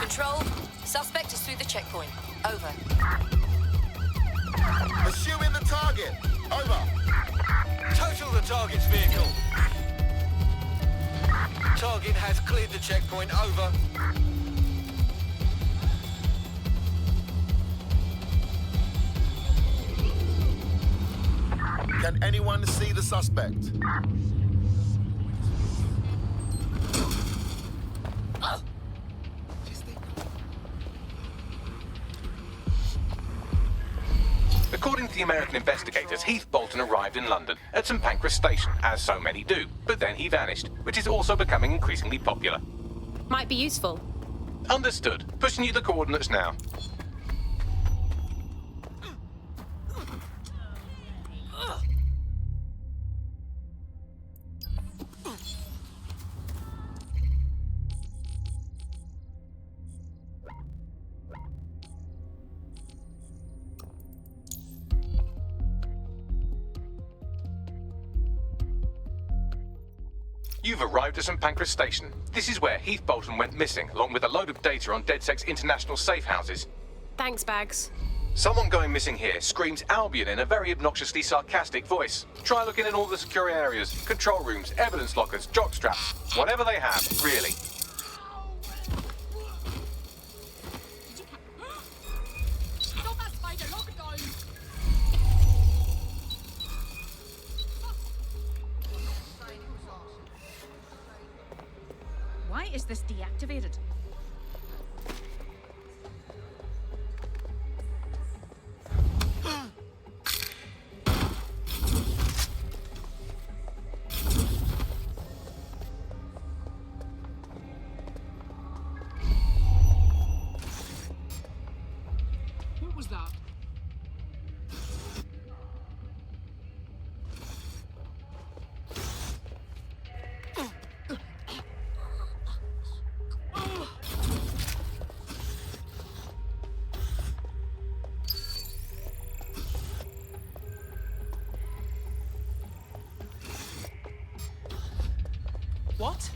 Control, suspect is through the checkpoint. Over. Pursuing the target. Over. Total the target's vehicle. Target has cleared the checkpoint. Over. Can anyone see the suspect? According to the American investigators, Heath Bolton arrived in London at St Pancras Station, as so many do, but then he vanished, which is also becoming increasingly popular. Might be useful. Understood. Pushing you the coordinates now. You've arrived at St Pancras Station. This is where Heath Bolton went missing, along with a load of data on DedSec's international safe houses. Thanks, Bags. Someone going missing here screams Albion in a very obnoxiously sarcastic voice. Try looking in all the secure areas, control rooms, evidence lockers, jock straps, whatever they have, really. Stop that spider! Lock it down! Why is this deactivated? What was that? What?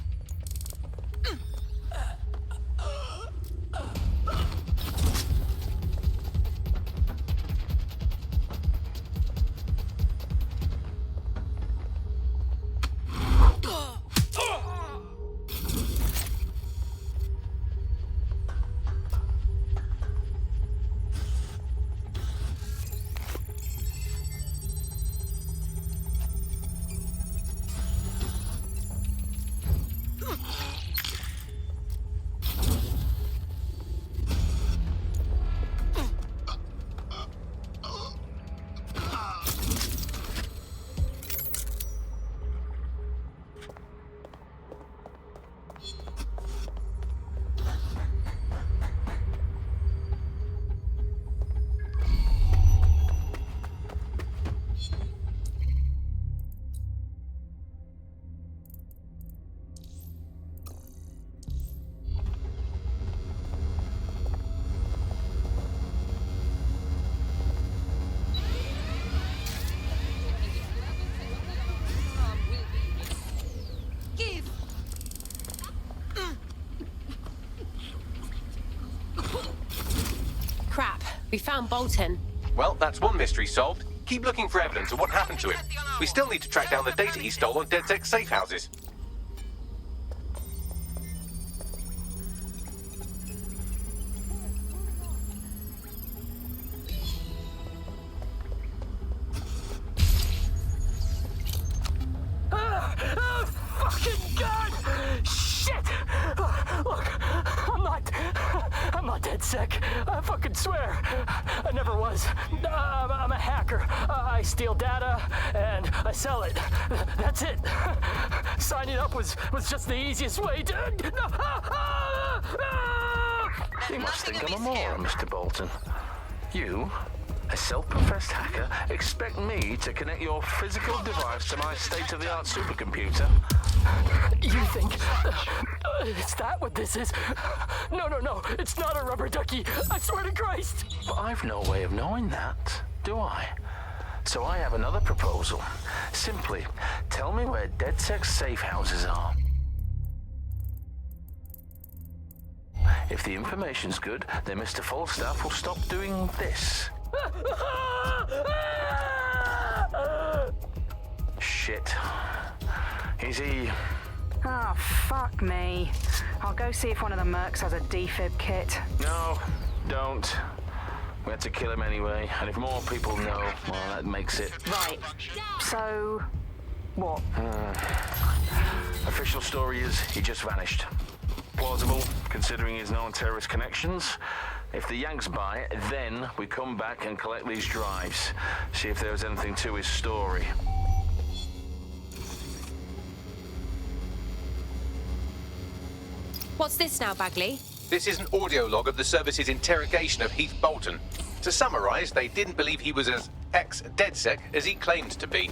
We found Bolton. Well, that's one mystery solved. Keep looking for evidence of what happened to him. We still need to track down the data he stole on DedSec safe houses. Fucking God! Shit! Look, I'm not DedSec. I fucking swear. I never was. I'm a hacker. I steal data and I sell it. That's it. Signing up was just the easiest way to... You must think I'm a moron, Mr. Bolton. You, a self-professed hacker, expect me to connect your physical device to my state-of-the-art supercomputer? You think it's that what this is? No, it's not a rubber ducky. I swear to Christ. But I've no way of knowing that, do I? So I have another proposal. Simply, tell me where DedSec safe houses are. If the information's good, then Mr. Falstaff will stop doing this. Shit. Is he... Oh, fuck me. I'll go see if one of the mercs has a defib kit. No, don't. We had to kill him anyway, and if more people know, well, that makes it... Right. So... what? Official story is he just vanished. Plausible, considering his known terrorist connections. If the Yanks buy it, then we come back and collect these drives. See if there's anything to his story. What's this now, Bagley? This is an audio log of the service's interrogation of Heath Bolton. To summarise, they didn't believe he was as ex-DedSec as he claimed to be.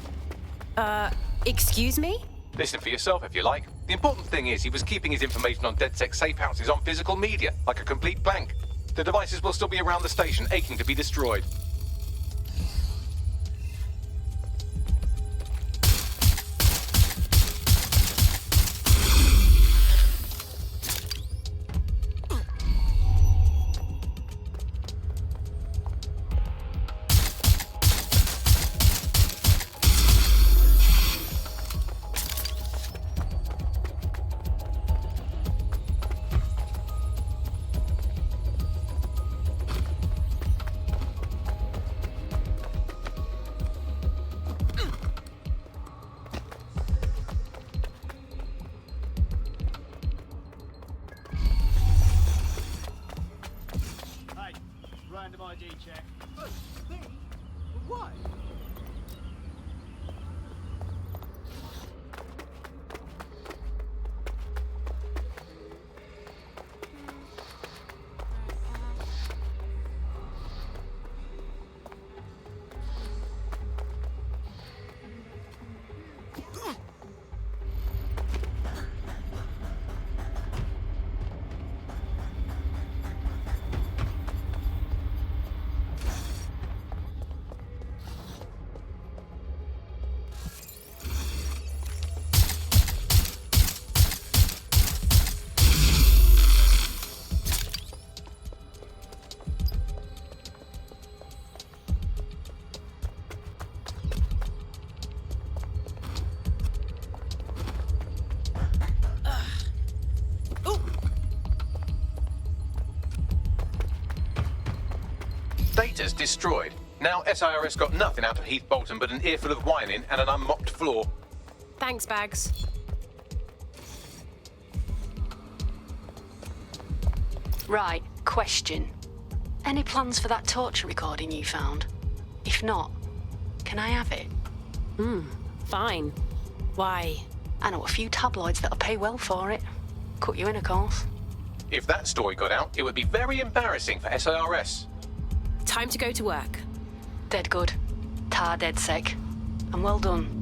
Excuse me? Listen for yourself if you like. The important thing is he was keeping his information on DedSec safe houses on physical media, like a complete blank. The devices will still be around the station, aching to be destroyed. Random ID check. Oh, me? Why? Data's destroyed. Now SIRS got nothing out of Heath Bolton but an earful of whining and an unmopped floor. Thanks, Bags. Right, question. Any plans for that torture recording you found? If not, can I have it? Fine. Why? I know a few tabloids that'll pay well for it. Cut you in, of course. If that story got out, it would be very embarrassing for SIRS. Time to go to work. Dead good. Tar DedSec. And well done.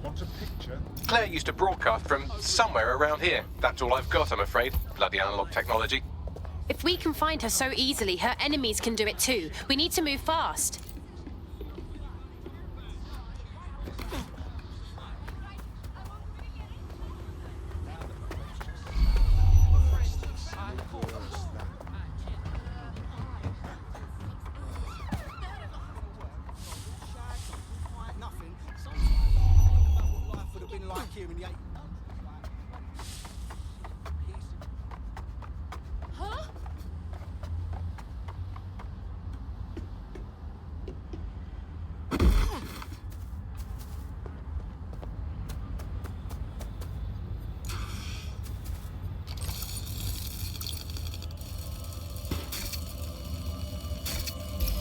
Want a picture? Claire used to broadcast from somewhere around here. That's all I've got, I'm afraid. Bloody analog technology. If we can find her so easily, her enemies can do it too. We need to move fast.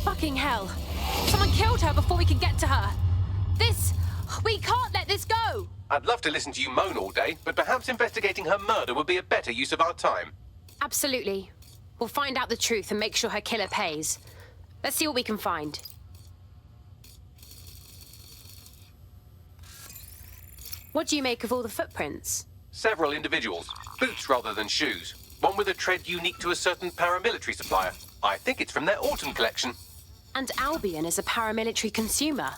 Fucking hell. Someone killed her before we could get to her. We can't let this go. I'd love to listen to you moan all day, but perhaps investigating her murder would be a better use of our time. Absolutely. We'll find out the truth and make sure her killer pays. Let's see what we can find. What do you make of all the footprints? Several individuals. Boots rather than shoes. One with a tread unique to a certain paramilitary supplier. I think it's from their autumn collection. And Albion is a paramilitary consumer.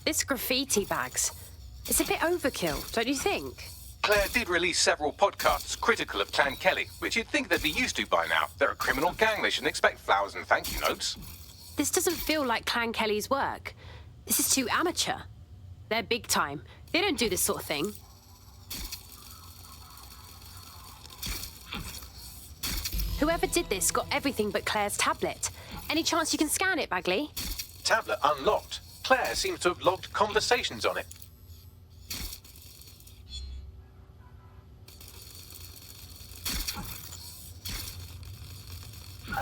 This graffiti bags. It's a bit overkill, don't you think? Claire did release several podcasts critical of Clan Kelly, which you'd think they'd be used to by now. They're a criminal gang, they shouldn't expect flowers and thank you notes. This doesn't feel like Clan Kelly's work. This is too amateur. They're big time. They don't do this sort of thing. Whoever did this got everything but Claire's tablet. Any chance you can scan it, Bagley? Tablet unlocked. Claire seems to have logged conversations on it.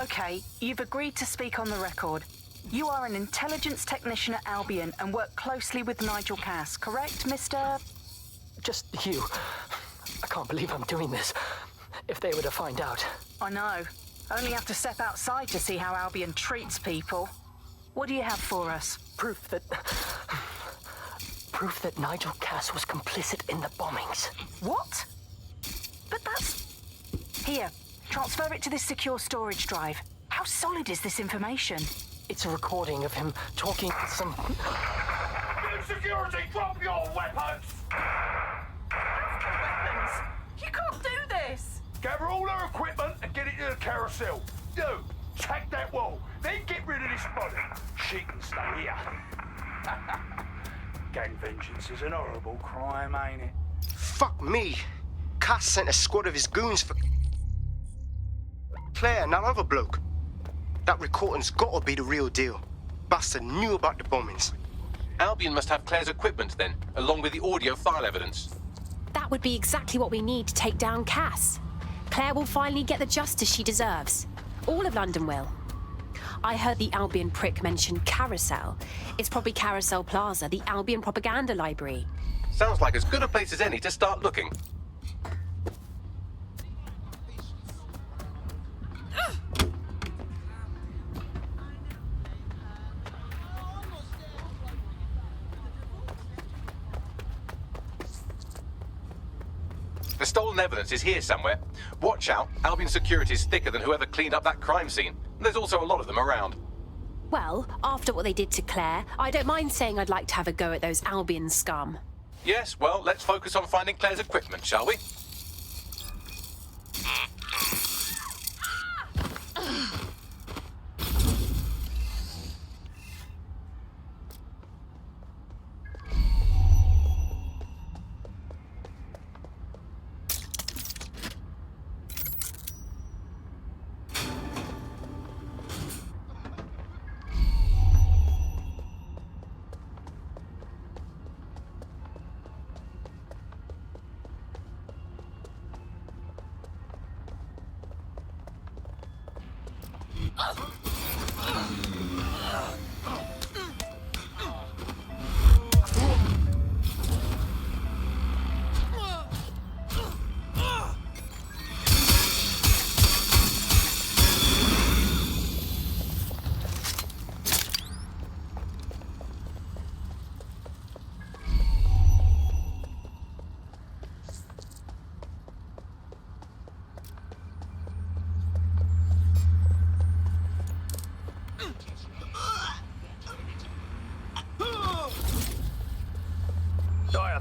Okay, you've agreed to speak on the record. You are an intelligence technician at Albion and work closely with Nigel Cass, correct, Mr...? Just you. I can't believe I'm doing this. If they were to find out. I know. Only have to step outside to see how Albion treats people. What do you have for us? Proof that Nigel Cass was complicit in the bombings. What? But that's... Here, transfer it to this secure storage drive. How solid is this information? It's a recording of him talking with some... Security, drop your weapons! You can't do this! Gather all her equipment and get it to the carousel. You, take that wall, then get rid of this body. She can stay here. Gang vengeance is an horrible crime, ain't it? Fuck me. Cass sent a squad of his goons for Claire and that other bloke. That recording's gotta be the real deal. Bastard knew about the bombings. Albion must have Claire's equipment then, along with the audio file evidence. That would be exactly what we need to take down Cass. Claire will finally get the justice she deserves. All of London will. I heard the Albion prick mention Carousel. It's probably Carousel Plaza, the Albion propaganda library. Sounds like as good a place as any to start looking. The stolen evidence is here somewhere. Watch out, Albion security is thicker than whoever cleaned up that crime scene. There's also a lot of them around. Well, after what they did to Claire, I don't mind saying I'd like to have a go at those Albion scum. Yes, well, let's focus on finding Claire's equipment, shall we?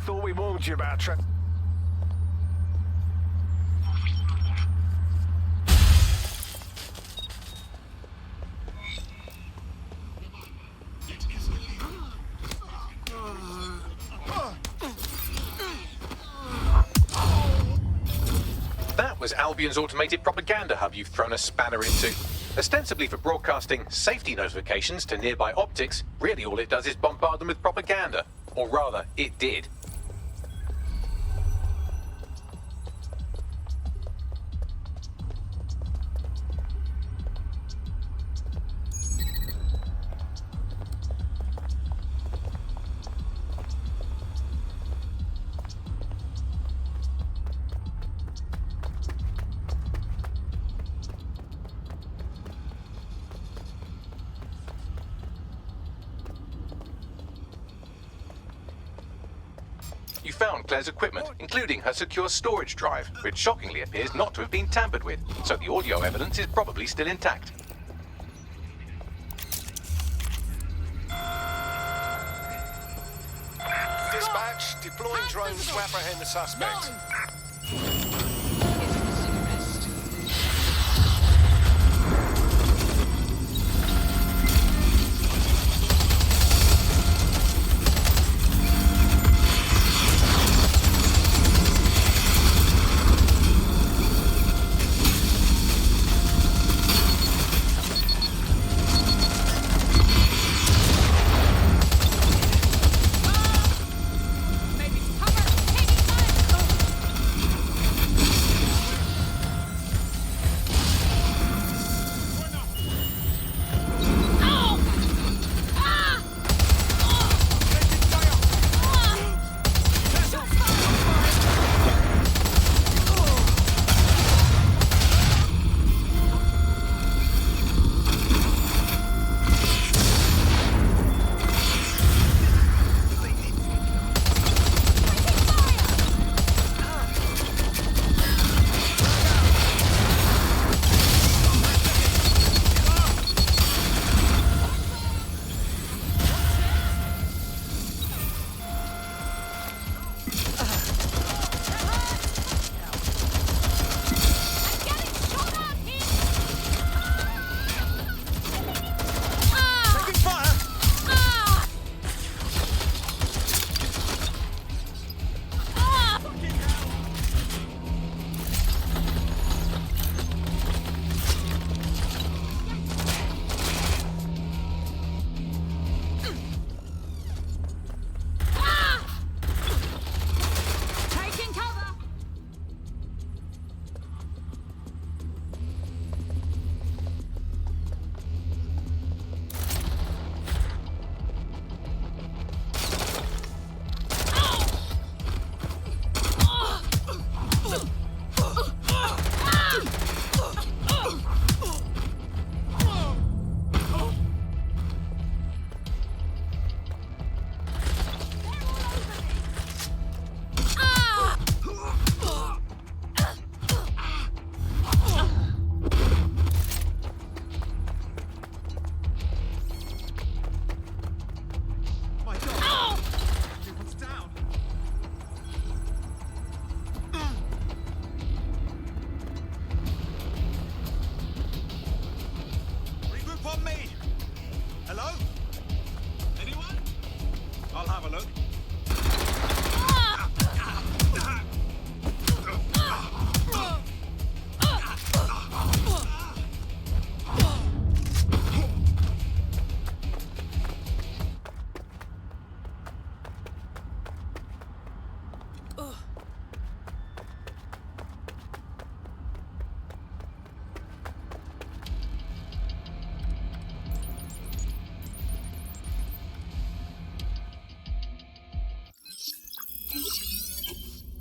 thought we warned you about That was Albion's automated propaganda hub you've thrown a spanner into. Ostensibly for broadcasting safety notifications to nearby optics, really all it does is bombard them with propaganda. Or rather, it did. You found Claire's equipment, including her secure storage drive, which shockingly appears not to have been tampered with, so the audio evidence is probably still intact. Dispatch, deploying drones to apprehend the suspect.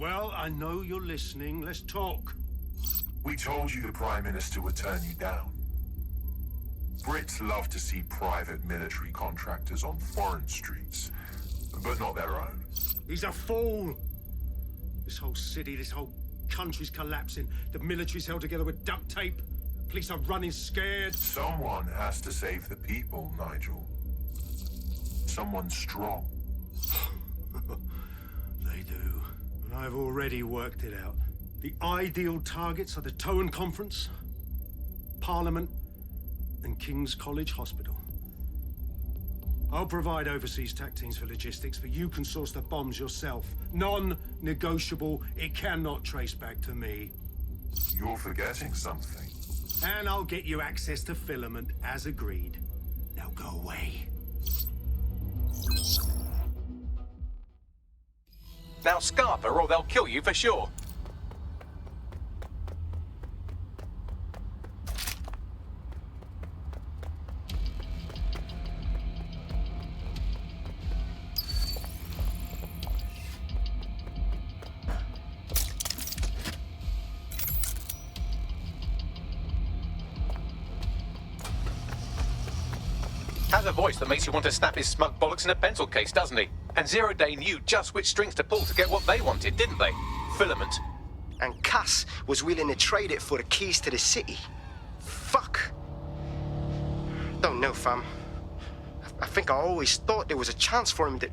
Well, I know you're listening. Let's talk. We told you the Prime Minister would turn you down. Brits love to see private military contractors on foreign streets, but not their own. He's a fool. This whole city, this whole country's collapsing. The military's held together with duct tape. Police are running scared. Someone has to save the people, Nigel. Someone strong. They do, and I've already worked it out. The ideal targets are the Towan Conference, Parliament, and King's College Hospital. I'll provide overseas tac teams for logistics, but you can source the bombs yourself. Non-negotiable. It cannot trace back to me. You're forgetting something. And I'll get you access to filament, as agreed. Now go away. Now scarper or they'll kill you for sure. Has a voice that makes you want to snap his smug bollocks in a pencil case, doesn't he? And Zero Day knew just which strings to pull to get what they wanted, didn't they? Filament. And Cass was willing to trade it for the keys to the city. Fuck. Don't know, fam. I think I always thought there was a chance for him to...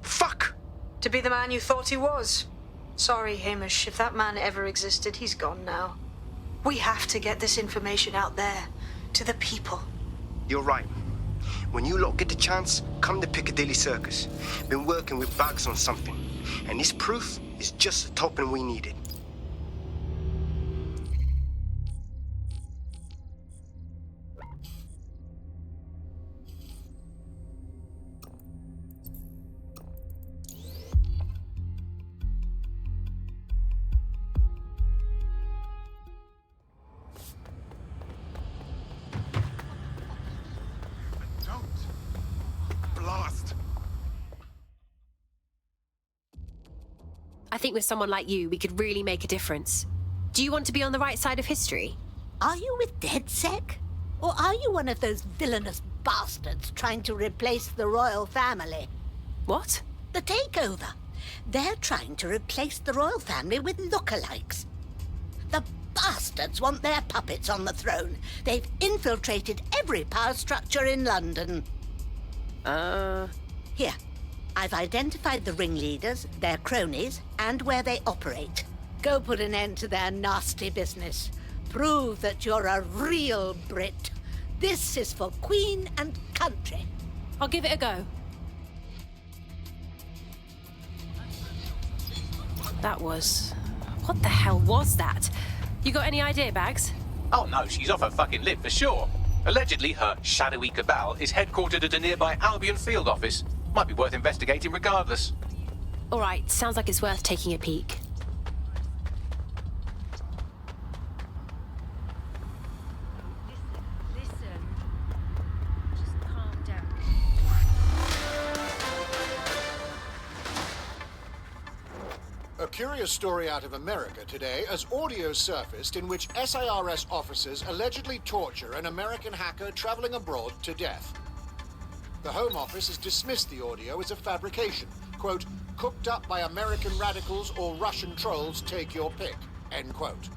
Fuck! To be the man you thought he was. Sorry, Hamish. If that man ever existed, he's gone now. We have to get this information out there. To the people. You're right. When you lot get the chance, come to Piccadilly Circus. Been working with Bags on something. And this proof is just the topping we needed. I think with someone like you, we could really make a difference. Do you want to be on the right side of history? Are you with DedSec? Or are you one of those villainous bastards trying to replace the royal family? What? The takeover. They're trying to replace the royal family with lookalikes. The bastards want their puppets on the throne. They've infiltrated every power structure in London. Here. I've identified the ringleaders, their cronies, and where they operate. Go put an end to their nasty business. Prove that you're a real Brit. This is for Queen and country. I'll give it a go. That was... What the hell was that? You got any idea, Bags? Oh no, she's off her fucking lid for sure. Allegedly, her shadowy cabal is headquartered at a nearby Albion field office. Might be worth investigating regardless. All right, sounds like it's worth taking a peek. Listen. Just calm down. A curious story out of America today as audio surfaced in which SIRS officers allegedly torture an American hacker traveling abroad to death. The Home Office has dismissed the audio as a fabrication. Quote, cooked up by American radicals or Russian trolls, take your pick. End quote.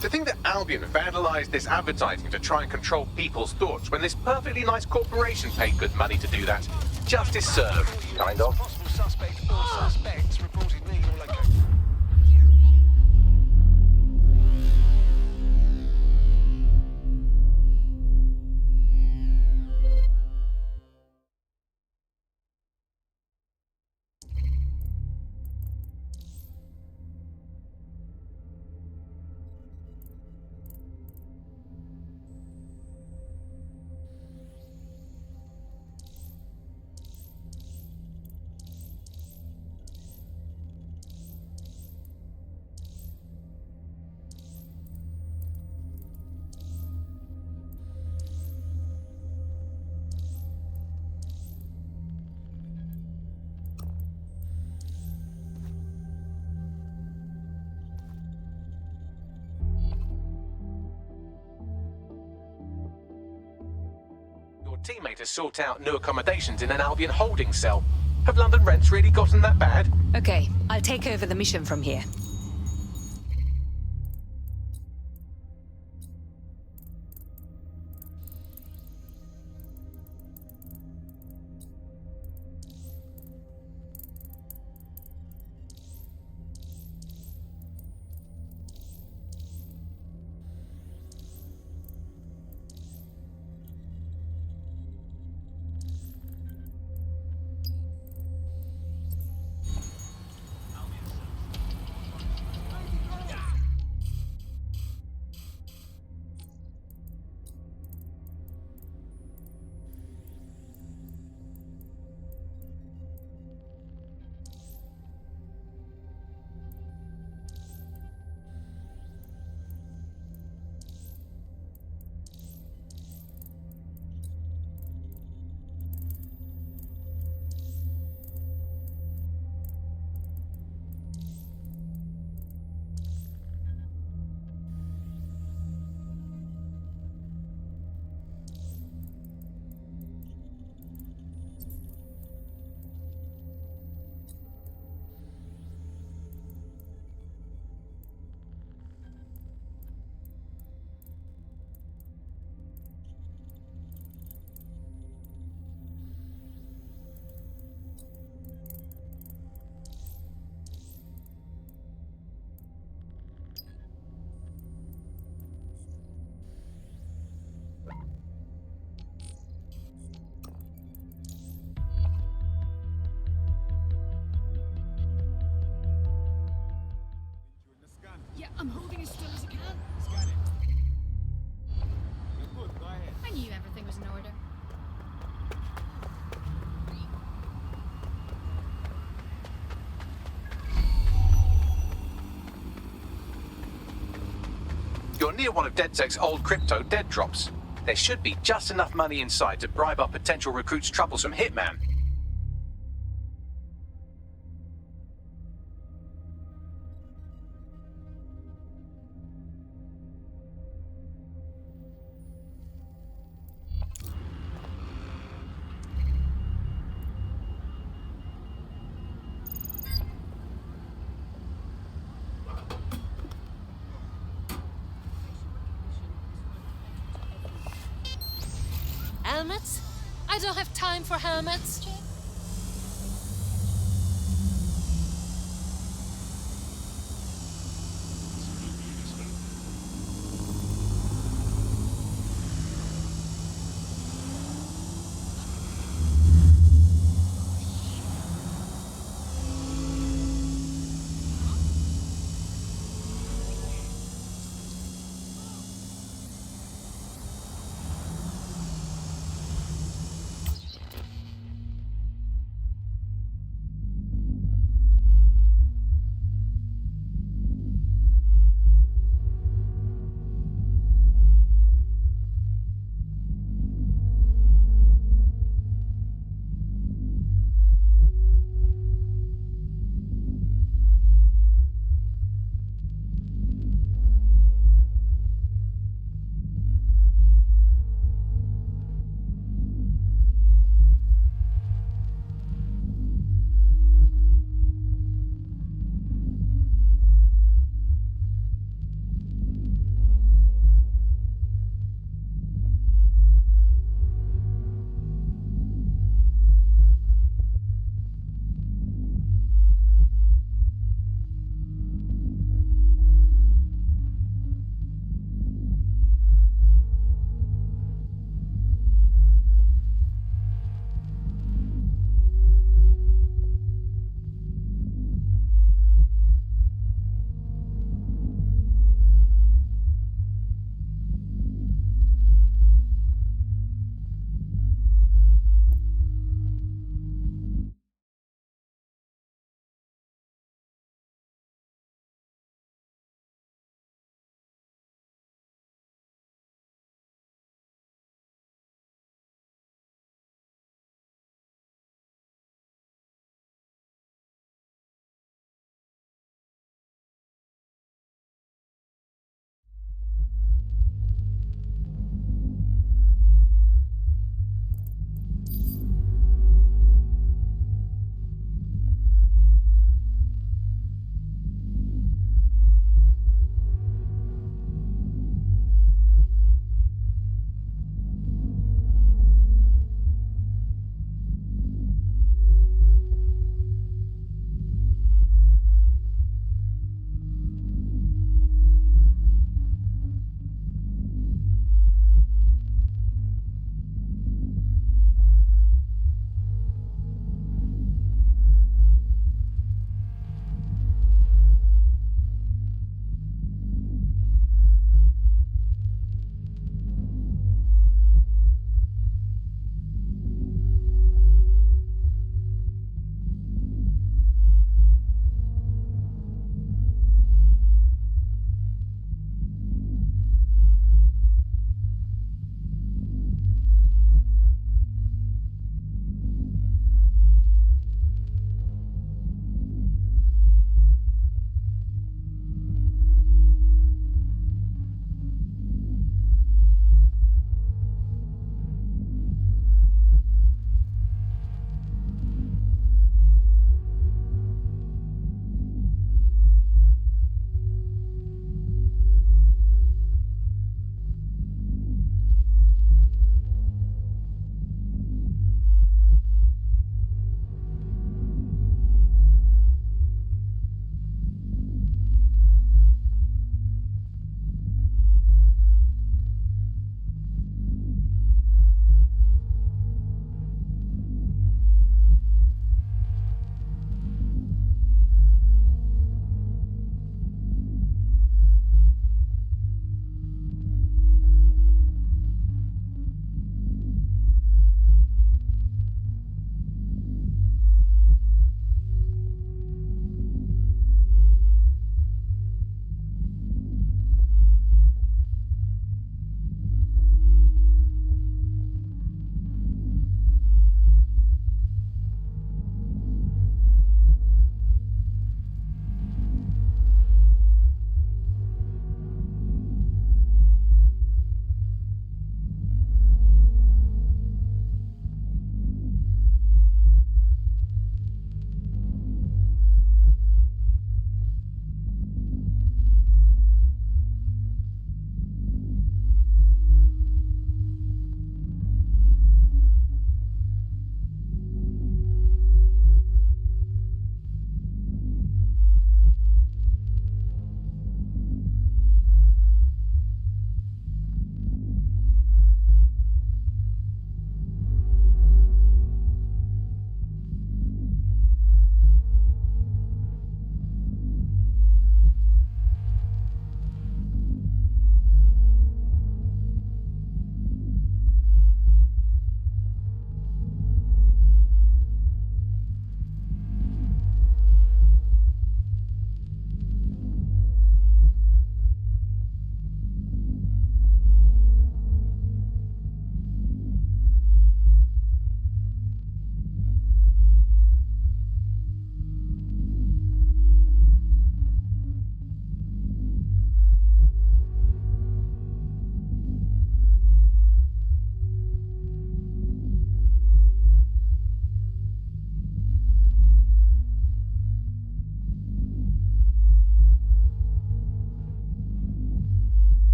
To think that Albion vandalized this advertising to try and control people's thoughts when this perfectly nice corporation paid good money to do that. Justice served, kind of. Possible suspect or suspects reported need or location. Your teammate has sought out new accommodations in an Albion holding cell. Have London rents really gotten that bad? Okay, I'll take over the mission from here. Yeah, I'm holding as still as I can. You're good, go ahead. I knew everything was in order. You're near one of DedSec's old crypto dead drops. There should be just enough money inside to bribe up potential recruits' troublesome hitman. Helmets? I don't have time for helmets.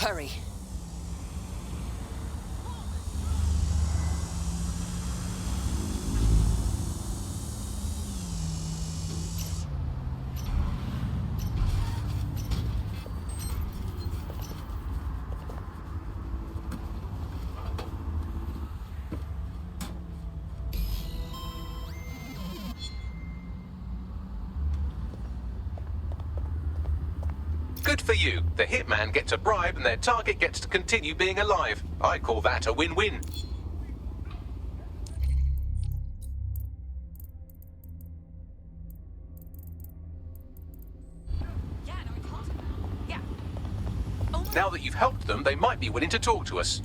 hurry. Good for you. The hitman gets a bribe and their target gets to continue being alive. I call that a win-win. Now that you've helped them, they might be willing to talk to us.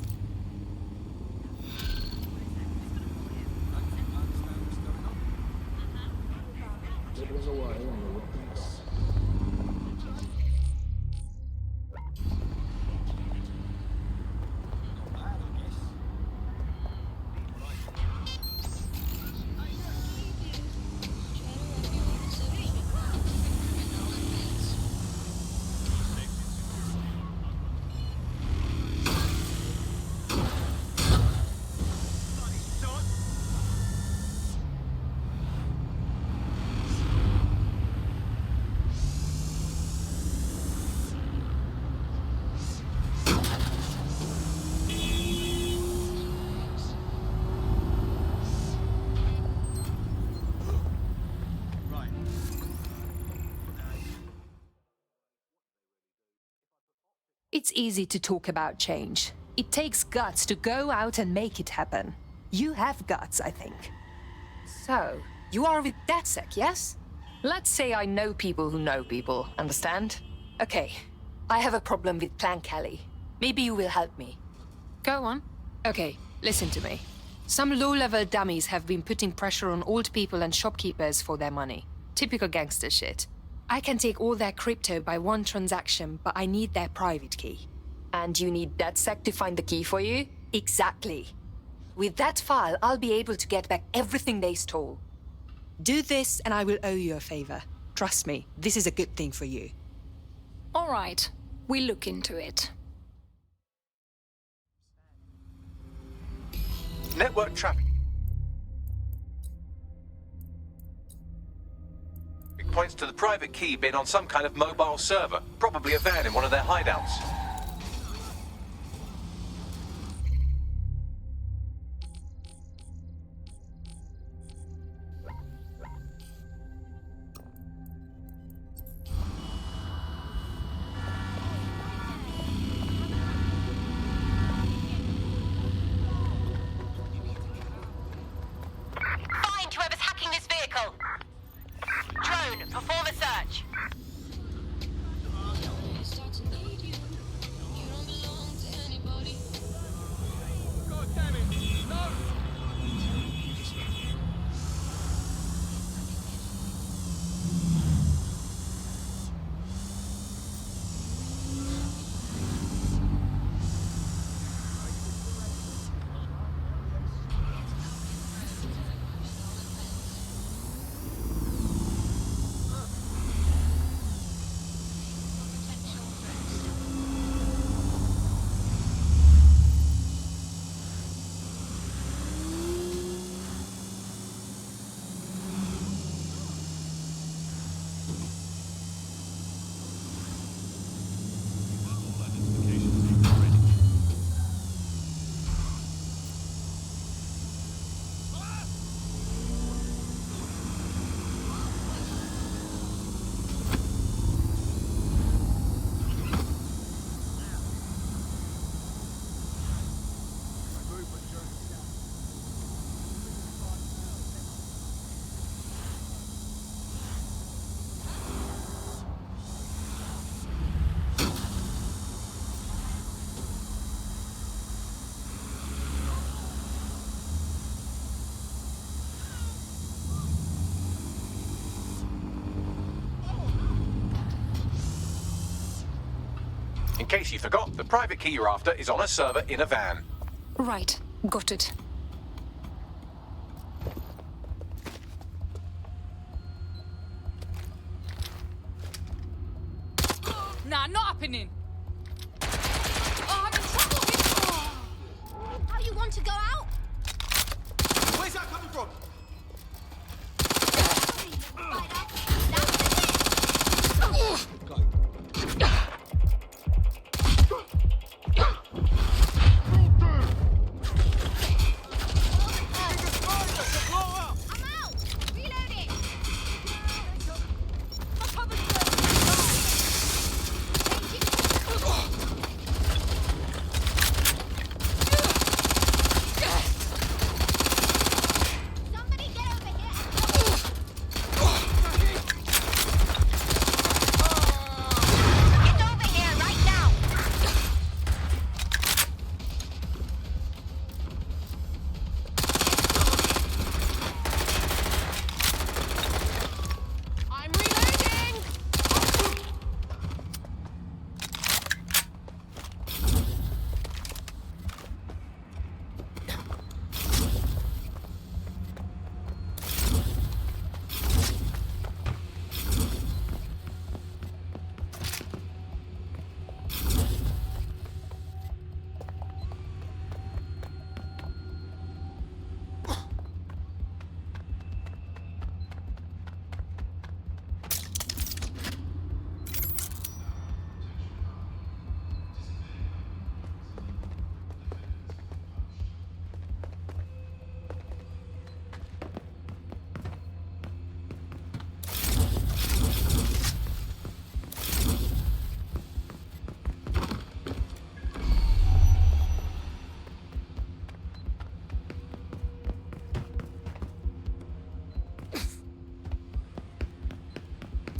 It's easy to talk about change. It takes guts to go out and make it happen. You have guts, I think. So, you are with DedSec, yes? Let's say I know people who know people, understand? Okay, I have a problem with Plan Kelly. Maybe you will help me. Go on. Okay, listen to me. Some low-level dummies have been putting pressure on old people and shopkeepers for their money. Typical gangster shit. I can take all their crypto by one transaction, but I need their private key. And you need DedSec to find the key for you? Exactly. With that file, I'll be able to get back everything they stole. Do this and I will owe you a favor. Trust me, this is a good thing for you. All right, we'll look into it. Network traffic points to the private key being on some kind of mobile server, probably a van in one of their hideouts. Find whoever's hacking this vehicle. Drone, perform a search. God damn it! No! In case you forgot, the private key you're after is on a server in a van. Right, got it. Nah, not happening. from?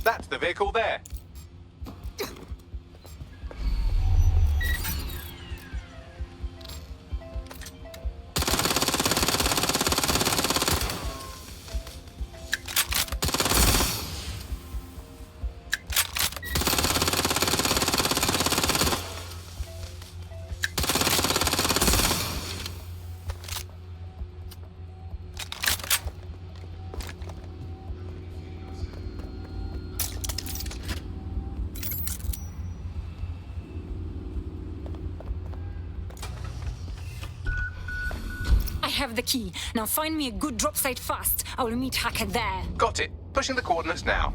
That's the vehicle there. I have the key. Now find me a good drop site fast. I will meet Hackett there. Got it. Pushing the coordinates now.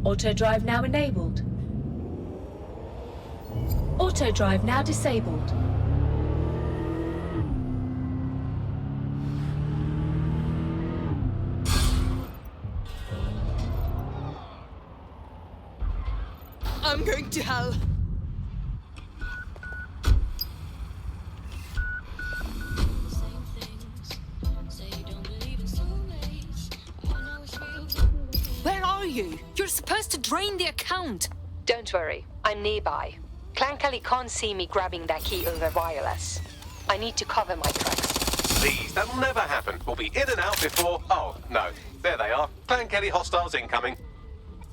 Auto drive now enabled. Auto drive now disabled. I'm going to hell. Where are you? You're supposed to drain the account. Don't worry, I'm nearby. Clan Kelly can't see me grabbing that key over wireless. I need to cover my tracks. Please, that'll never happen. We'll be in and out before... Oh, no. There they are. Clan Kelly hostiles incoming.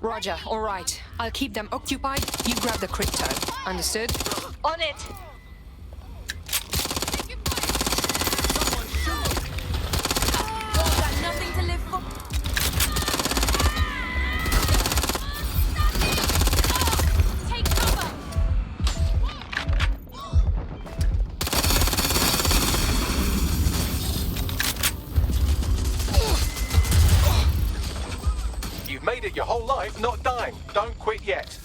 Roger, all right. I'll keep them occupied. You grab the crypto. Understood? On it! Got nothing to live for. Take cover. time. Don't quit yet.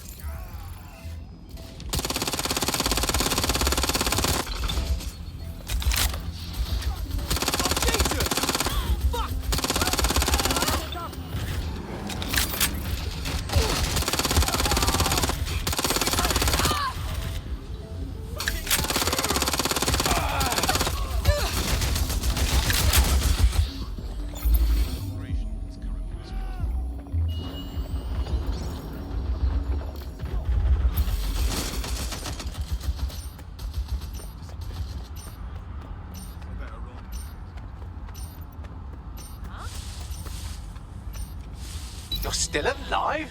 You're still alive?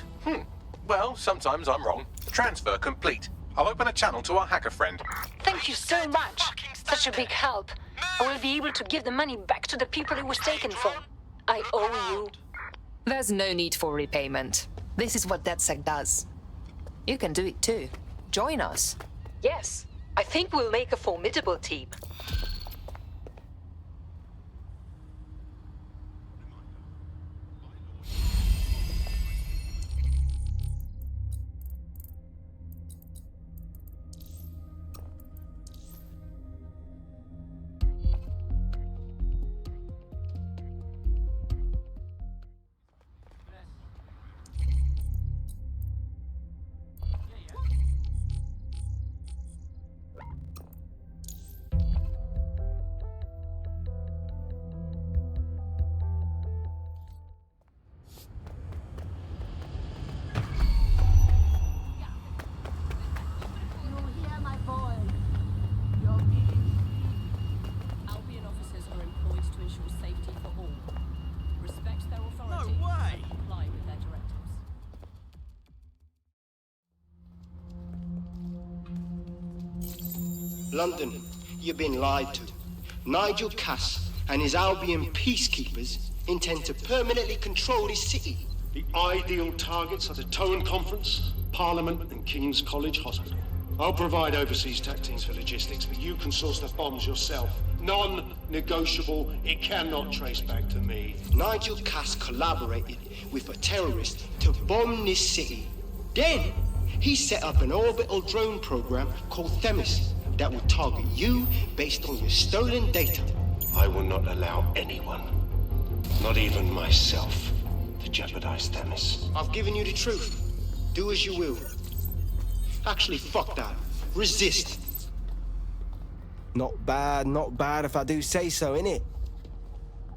Well, sometimes I'm wrong. Transfer complete. I'll open a channel to our hacker friend. Thank you so much. Such a big help. I will be able to give the money back to the people it was taken from. I owe you. There's no need for repayment. This is what DedSec does. You can do it too. Join us. Yes, I think we'll make a formidable team. Albion officers are employed to ensure safety for all. Respect their authority. No way! And comply with their directives. London, you've been lied to. Nigel Cass and his Albion peacekeepers intend to permanently control this city. The ideal targets are the Tone Conference, Parliament, and King's College Hospital. I'll provide overseas tech teams for logistics, but you can source the bombs yourself. Non-negotiable. It cannot trace back to me. Nigel Cass collaborated with a terrorist to bomb this city. Then, he set up an orbital drone program called Themis that will target you based on your stolen data. I will not allow anyone, not even myself, to jeopardize Themis. I've given you the truth. Do as you will. Actually, fuck that. Resist. Not bad if I do say so, innit?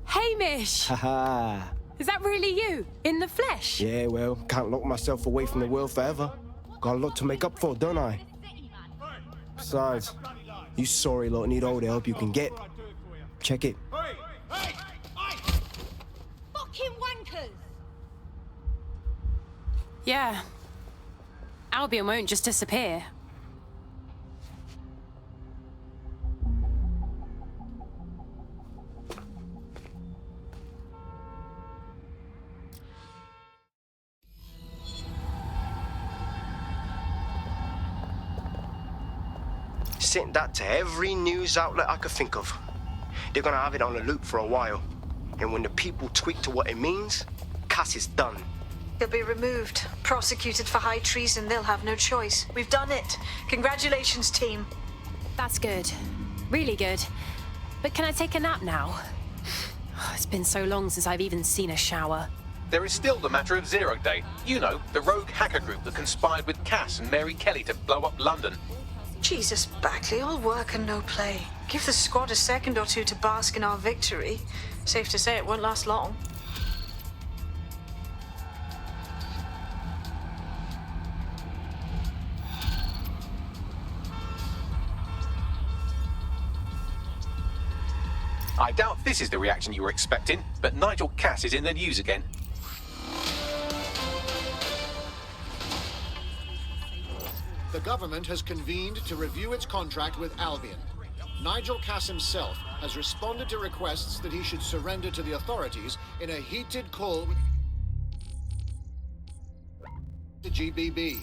Hamish! Haha. Is that really you? In the flesh? Yeah, well, can't lock myself away from the world forever. Got a lot to make up for, don't I? Besides, you sorry lot need all the help you can get. Check it. Fucking wankers! Yeah. Albion won't just disappear. Sent that to every news outlet I could think of. They're gonna have it on a loop for a while. And when the people tweak to what it means, Cass is done. He'll be removed, prosecuted for high treason. They'll have no choice. We've done it. Congratulations, team. That's good. Really good. But can I take a nap now? It's been so long since I've even seen a shower. There is still the matter of Zero Day. You know, the rogue hacker group that conspired with Cass and Mary Kelly to blow up London. Jesus, Backley, all work and no play. Give the squad a second or two to bask in our victory. Safe to say it won't last long. I doubt this is the reaction you were expecting, but Nigel Cass is in the news again. The government has convened to review its contract with Albion. Nigel Cass himself has responded to requests that he should surrender to the authorities in a heated call with the GBB.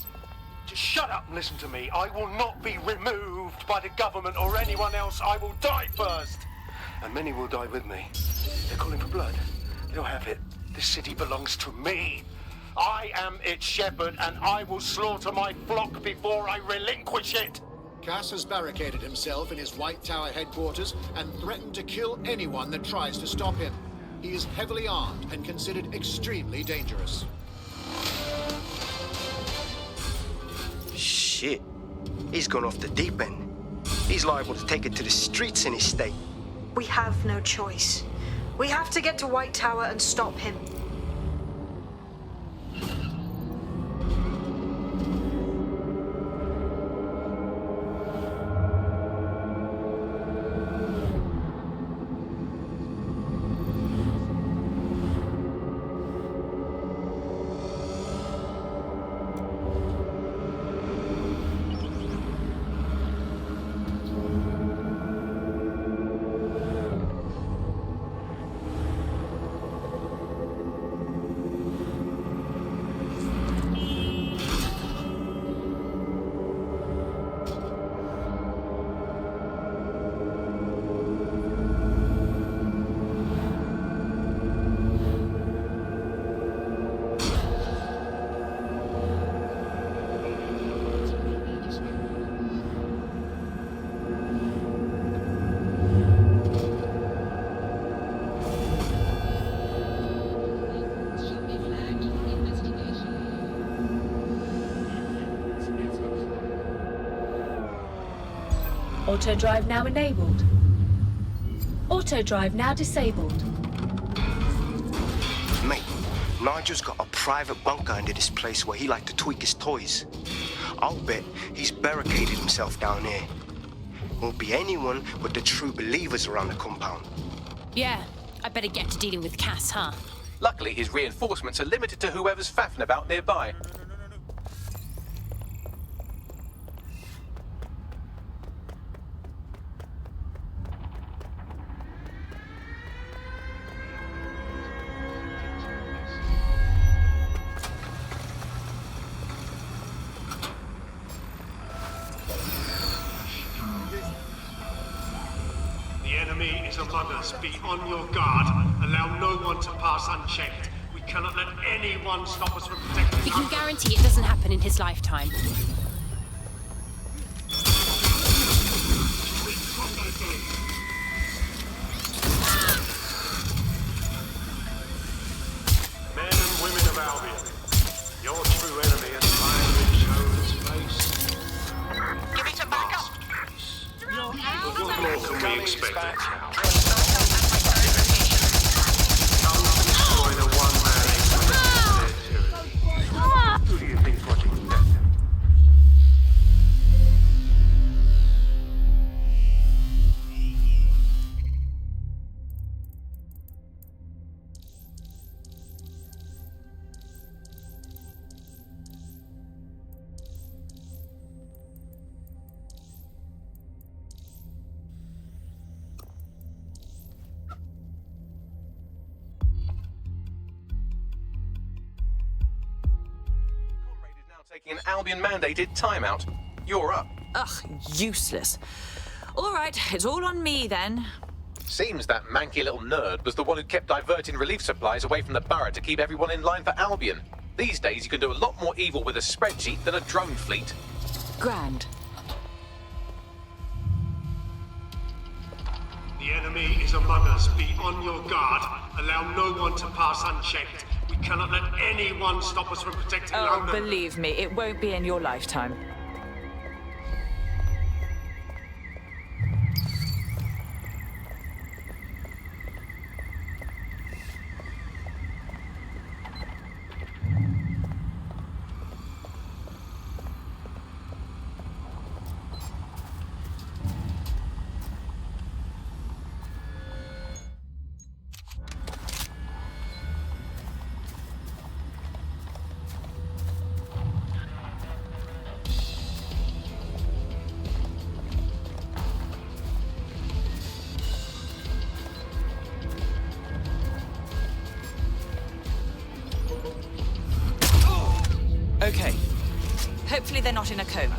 Just shut up and listen to me. I will not be removed by the government or anyone else. I will die first. And many will die with me. They're calling for blood. They'll have it. This city belongs to me. I am its shepherd, and I will slaughter my flock before I relinquish it. Cass has barricaded himself in his White Tower headquarters and threatened to kill anyone that tries to stop him. He is heavily armed and considered extremely dangerous. Shit. He's gone off the deep end. He's liable to take it to the streets in his state. We have no choice. We have to get to White Tower and stop him. Auto drive now enabled. Auto drive now disabled. Mate, Nigel's got a private bunker under this place where he liked to tweak his toys. I'll bet he's barricaded himself down here. Won't be anyone but the true believers around the compound. Yeah, I better get to dealing with Cass, huh? Luckily, his reinforcements are limited to whoever's faffing about nearby. The enemy is among us. Be on your guard. Allow no one to pass unchecked. We cannot let anyone stop us from protecting. We can guarantee it doesn't happen in his lifetime. Men and women of Albion, your true enemy has finally shown its face. Give me some backup. What more can we expect? Who do you think Project Death? Taking an Albion-mandated timeout. You're up. Ugh, useless. All right, it's all on me then. Seems that manky little nerd was the one who kept diverting relief supplies away from the borough to keep everyone in line for Albion. These days, you can do a lot more evil with a spreadsheet than a drone fleet. Grand. The enemy is among us. Be on your guard. Allow no one to pass unchecked. We cannot let anyone stop us from protecting Oh, London. believe me, it won't be in your lifetime. Okay. Hopefully they're not in a coma.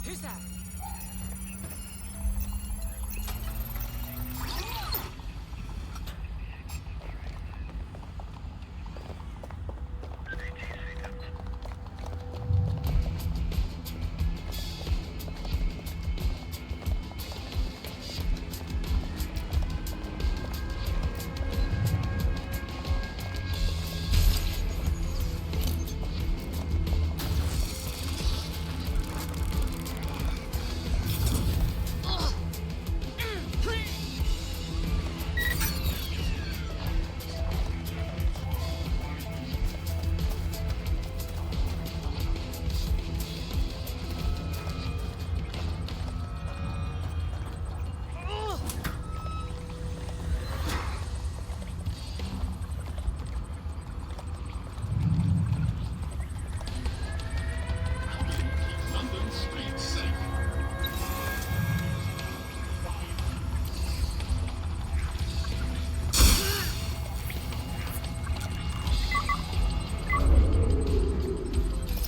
Who's there?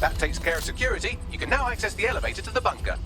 That takes care of security. You can now access the elevator to the bunker.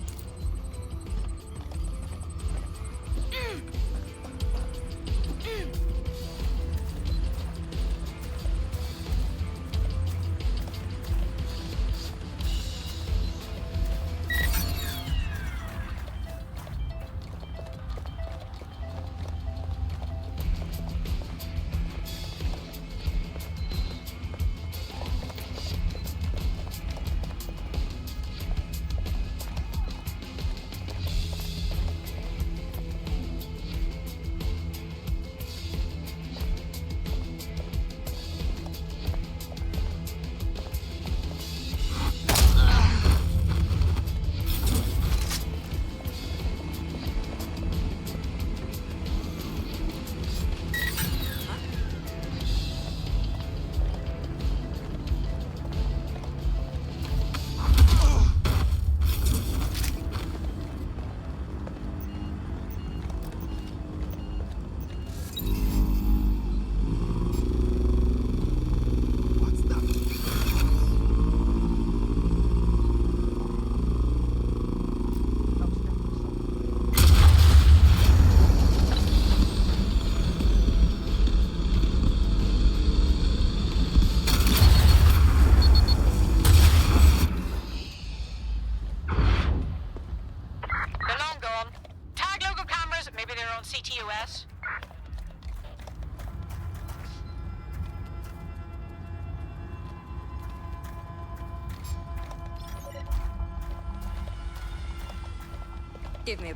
CTOS? Give me a...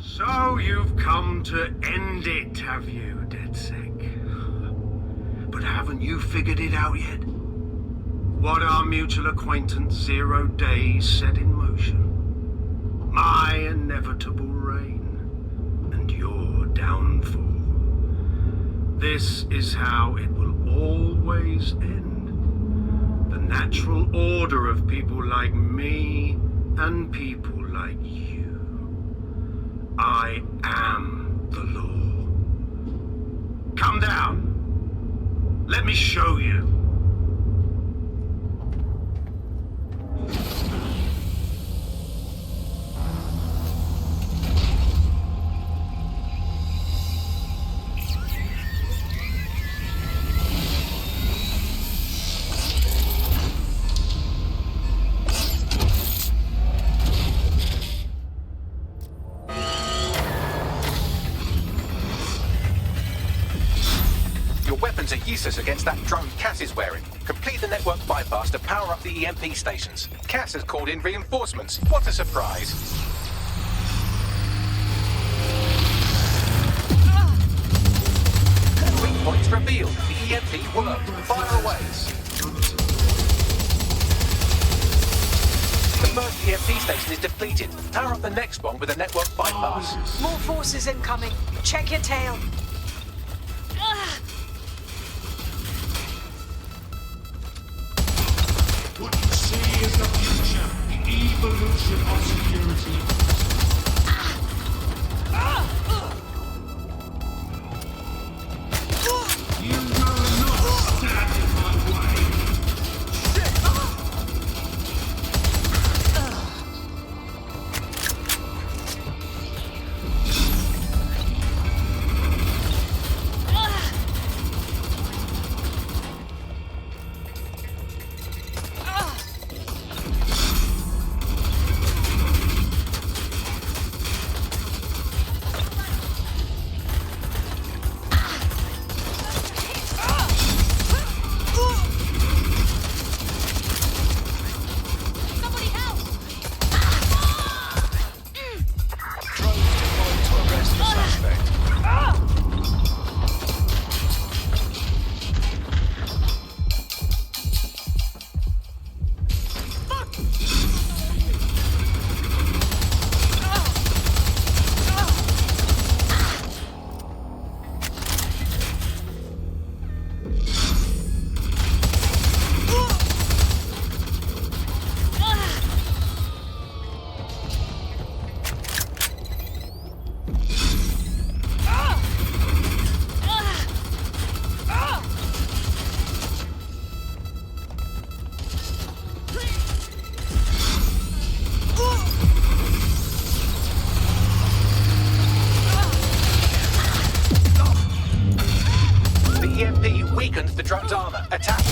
So you've come to end it, have you, DedSec? But haven't you figured it out yet? What our mutual acquaintance 0 Days set in motion? My inevitable reign and your downfall. This is how it will always end. The natural order of people like me and people like you. I am the law. Come down. Let me show you. Weapons are useless against that drone Cass is wearing. Complete the network bypass to power up the EMP stations. Cass has called in reinforcements. What a surprise. Weak points revealed. The EMP worked. Fire away. EMP station is depleted. Power up the next one with a network bypass. More forces incoming. Check your tail. What you see is the future, the evolution of security. You will not stand in my way. Weakened the drugged armor. Attack.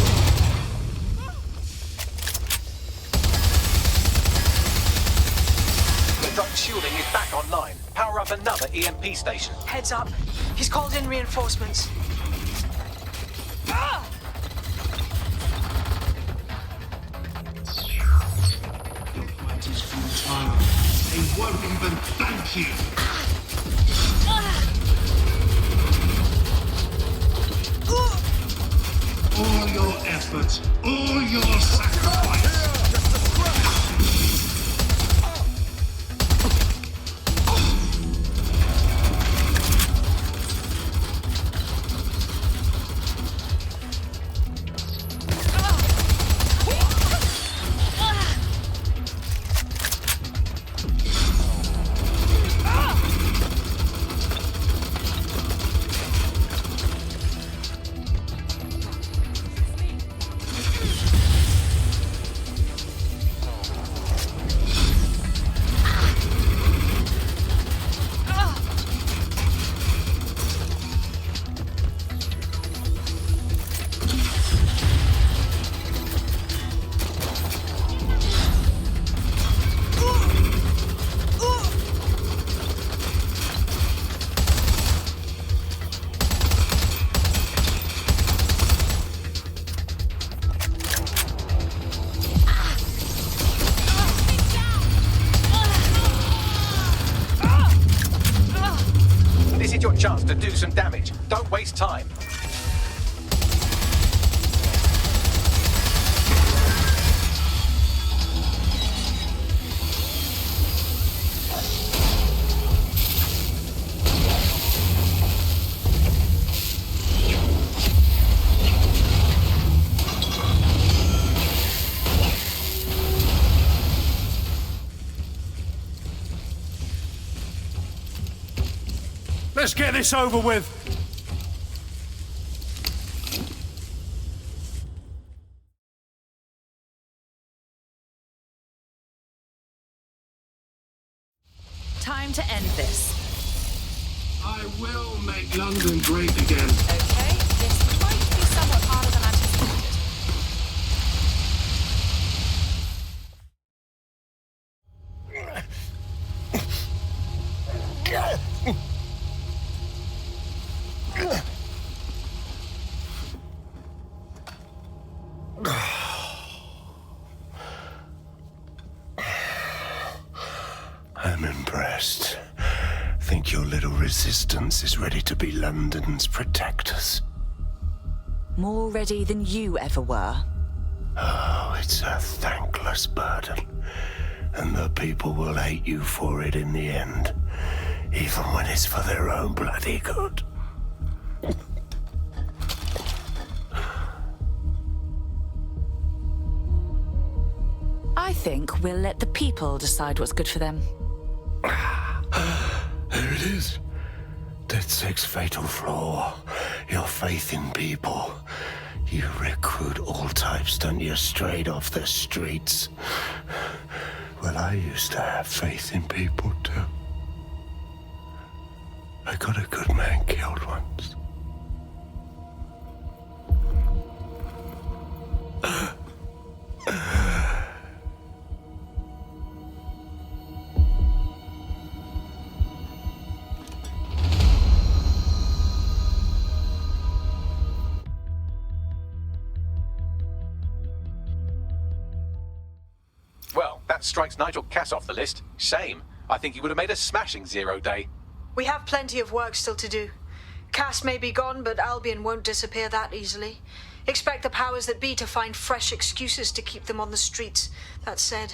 The drug shielding is back online. Power up another EMP station. Heads up. He's called in reinforcements. Your fight is futile. They won't even thank you. All your efforts, all your sacrifice. Your chance to do some damage. Don't waste time. Let's get this over with. Time to end this. I will make London great again. Okay, this might be somewhat harder than anticipated. I'm impressed. Think your little resistance is ready to be London's protectors? More ready than you ever were. Oh, it's a thankless burden. And the people will hate you for it in the end, even when it's for their own bloody good. I think we'll let the people decide what's good for them. There it is. DedSec's fatal flaw. Your faith in people. You recruit all types, don't you, straight off the streets. Well, I used to have faith in people, too. I got a good man killed once. Well, that strikes Nigel Cass off the list. Shame. I think he would have made a smashing 0 day. We have plenty of work still to do. Cass may be gone, but Albion won't disappear that easily. Expect the powers that be to find fresh excuses to keep them on the streets. That said,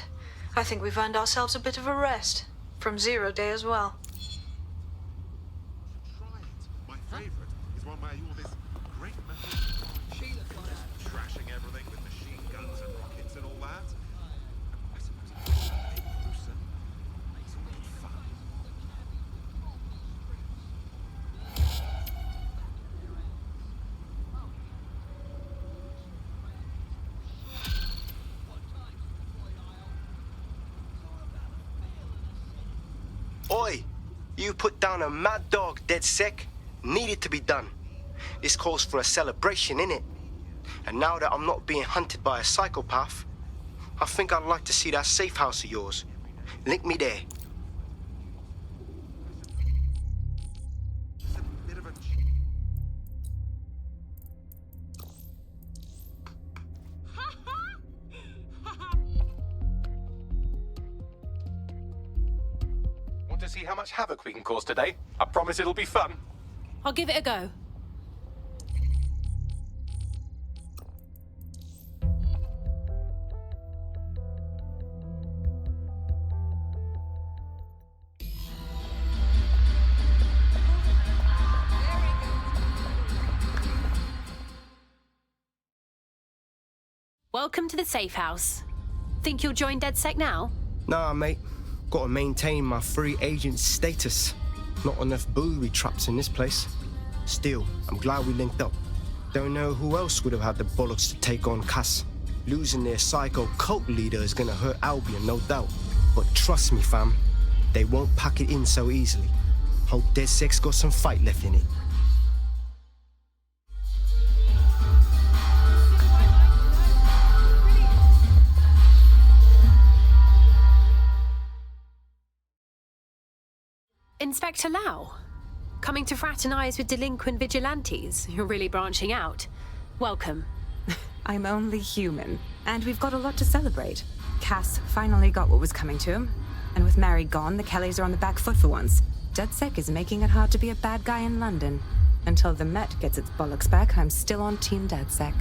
I think we've earned ourselves a bit of a rest. From 0 day as well. My favorite is one where you're this great method trashing everything with machine guns and rockets and all that. I suppose it's a bit gruesome. It's all good fun. Oi! You put down a mad dog, DedSec. Needed to be done. This calls for a celebration, innit? And now that I'm not being hunted by a psychopath, I think I'd like to see that safe house of yours. Link me there. Want to see how much havoc we can cause today? I promise it'll be fun. I'll give it a go. Welcome to the safe house. Think you'll join DedSec now? Nah, mate. Gotta maintain my free agent status. Not enough booby traps in this place. Still, I'm glad we linked up. Don't know who else would have had the bollocks to take on Cass. Losing their psycho cult leader is gonna hurt Albion, no doubt. But trust me, fam, they won't pack it in so easily. Hope DedSec's got some fight left in it. Inspector Lau? Coming to fraternize with delinquent vigilantes? You're really branching out. Welcome. I'm only human, and we've got a lot to celebrate. Cass finally got what was coming to him, and with Mary gone, the Kellys are on the back foot for once. DedSec is making it hard to be a bad guy in London. Until the Met gets its bollocks back, I'm still on Team DedSec.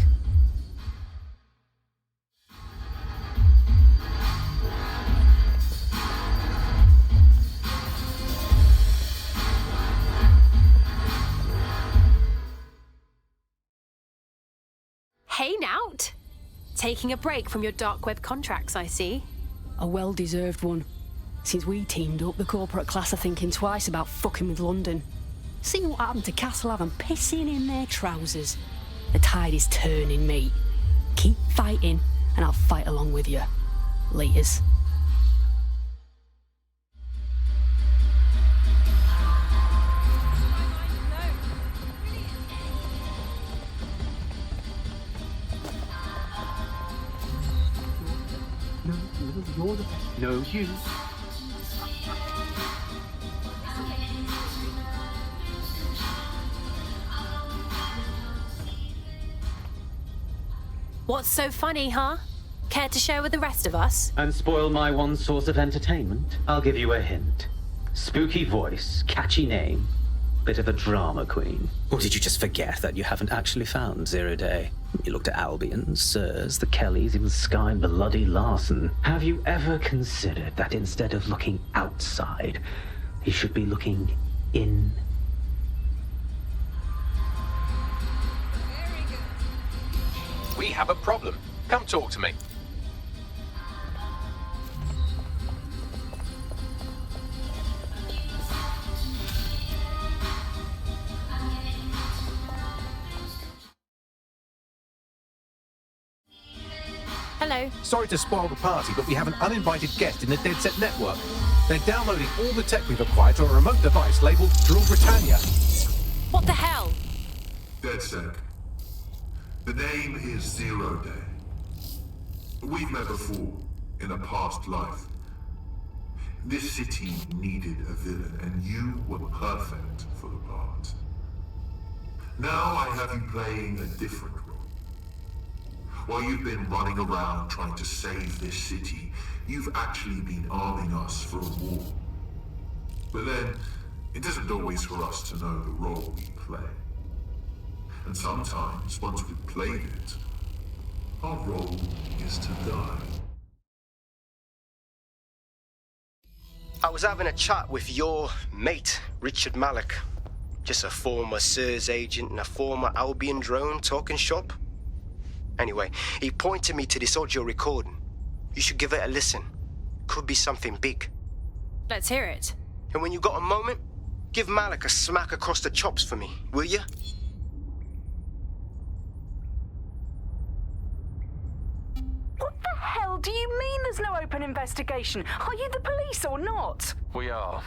Hey, Nout. Taking a break from your dark web contracts, I see. A well-deserved one. Since we teamed up, the corporate class are thinking twice about fucking with London. See what happened to Castlehaven pissing in their trousers. The tide is turning, mate. Keep fighting, and I'll fight along with you. Laters. No, you. What's so funny, huh? Care to share with the rest of us? And spoil my one source of entertainment? I'll give you a hint. Spooky voice, catchy name, bit of a drama queen. Or did you just forget that you haven't actually found 0 Day? You looked at Albion, Sirs, the Kellys, even Sky Bloody Larson. Have you ever considered that instead of looking outside, he should be looking in? We have a problem. Come talk to me. Hello. Sorry to spoil the party, but we have an uninvited guest in the Dead Set network. They're downloading all the tech we've acquired to a remote device labeled Drill Britannia. What the hell? DedSec. The name is Zero Day. We've met before, in a past life. This city needed a villain, and you were perfect for the part. Now I have you playing a different role. While you've been running around trying to save this city, you've actually been arming us for a war. But then, it isn't always for us to know the role we play. And sometimes, once we've played it, our role is to die. I was having a chat with your mate, Richard Malik. Just a former SIRS agent and a former Albion drone talking shop. Anyway, he pointed me to this audio recording. You should give it a listen. Could be something big. Let's hear it. And when you got a moment, give Malik a smack across the chops for me, will you? What the hell do you mean there's no open investigation? Are you the police or not? We are,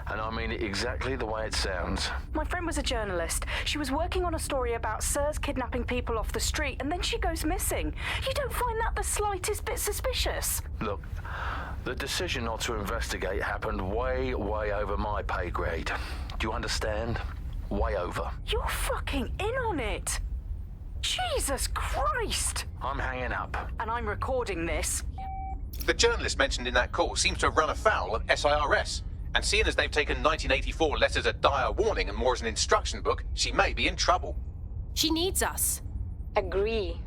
and I mean it exactly the way it sounds. My friend was a journalist. She was working on a story about SIRS kidnapping people off the street, and then she goes missing. You don't find that the slightest bit suspicious? Look, the decision not to investigate happened way over my pay grade. Do you understand? Way over. You're fucking in on it. Jesus Christ! I'm hanging up. And I'm recording this. The journalist mentioned in that call seems to have run afoul of SIRS. And seeing as they've taken 1984 less as a dire warning and more as an instruction book, she may be in trouble. She needs us. Agree.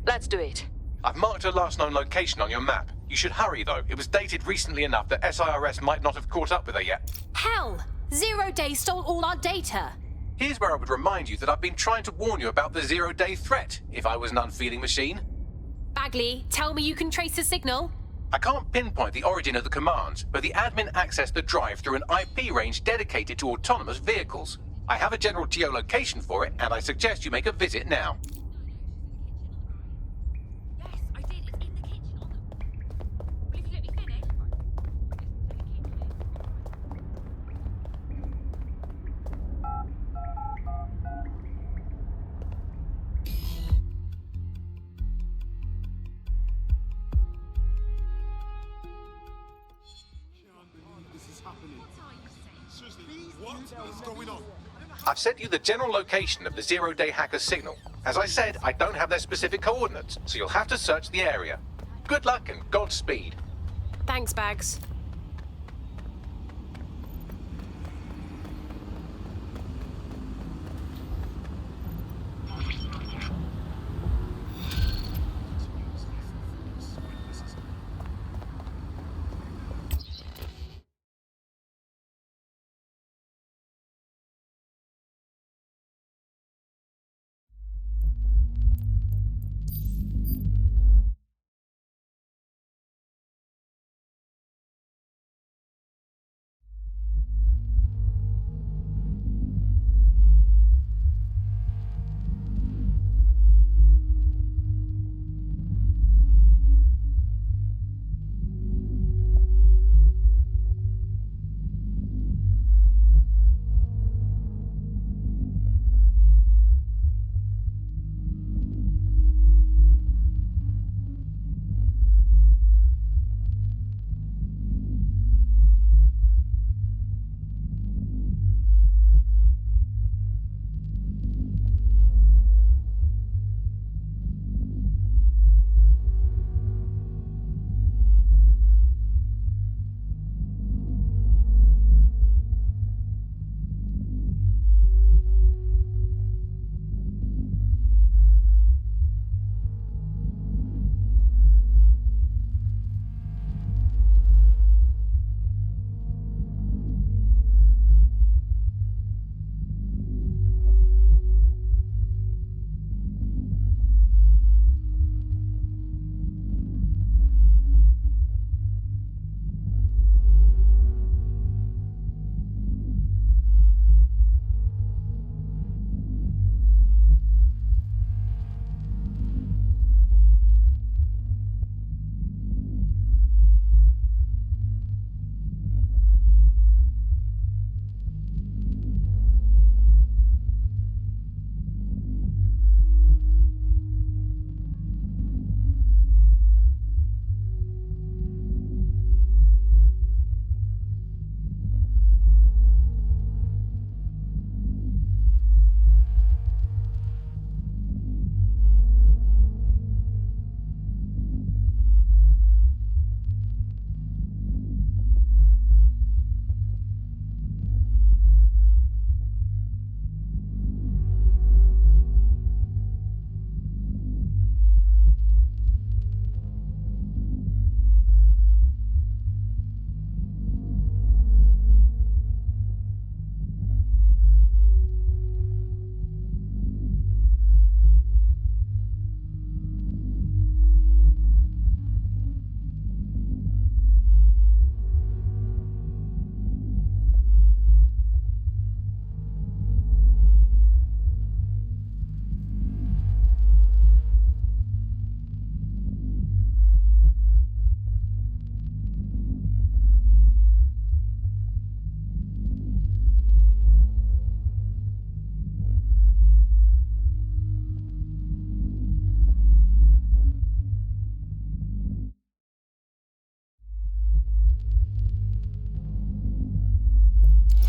Let's do it. I've marked her last known location on your map. You should hurry, though. It was dated recently enough that SIRS might not have caught up with her yet. Hell! 0 Day stole all our data. Here's where I would remind you that I've been trying to warn you about the 0 Day threat, if I was an unfeeling machine. Bagley, tell me you can trace the signal. I can't pinpoint the origin of the commands, but the admin accessed the drive through an IP range dedicated to autonomous vehicles. I have a general geolocation for it, and I suggest you make a visit now. I've sent you the general location of the 0 Day hacker signal. As I said, I don't have their specific coordinates, so you'll have to search the area. Good luck and Godspeed. Thanks, Bags.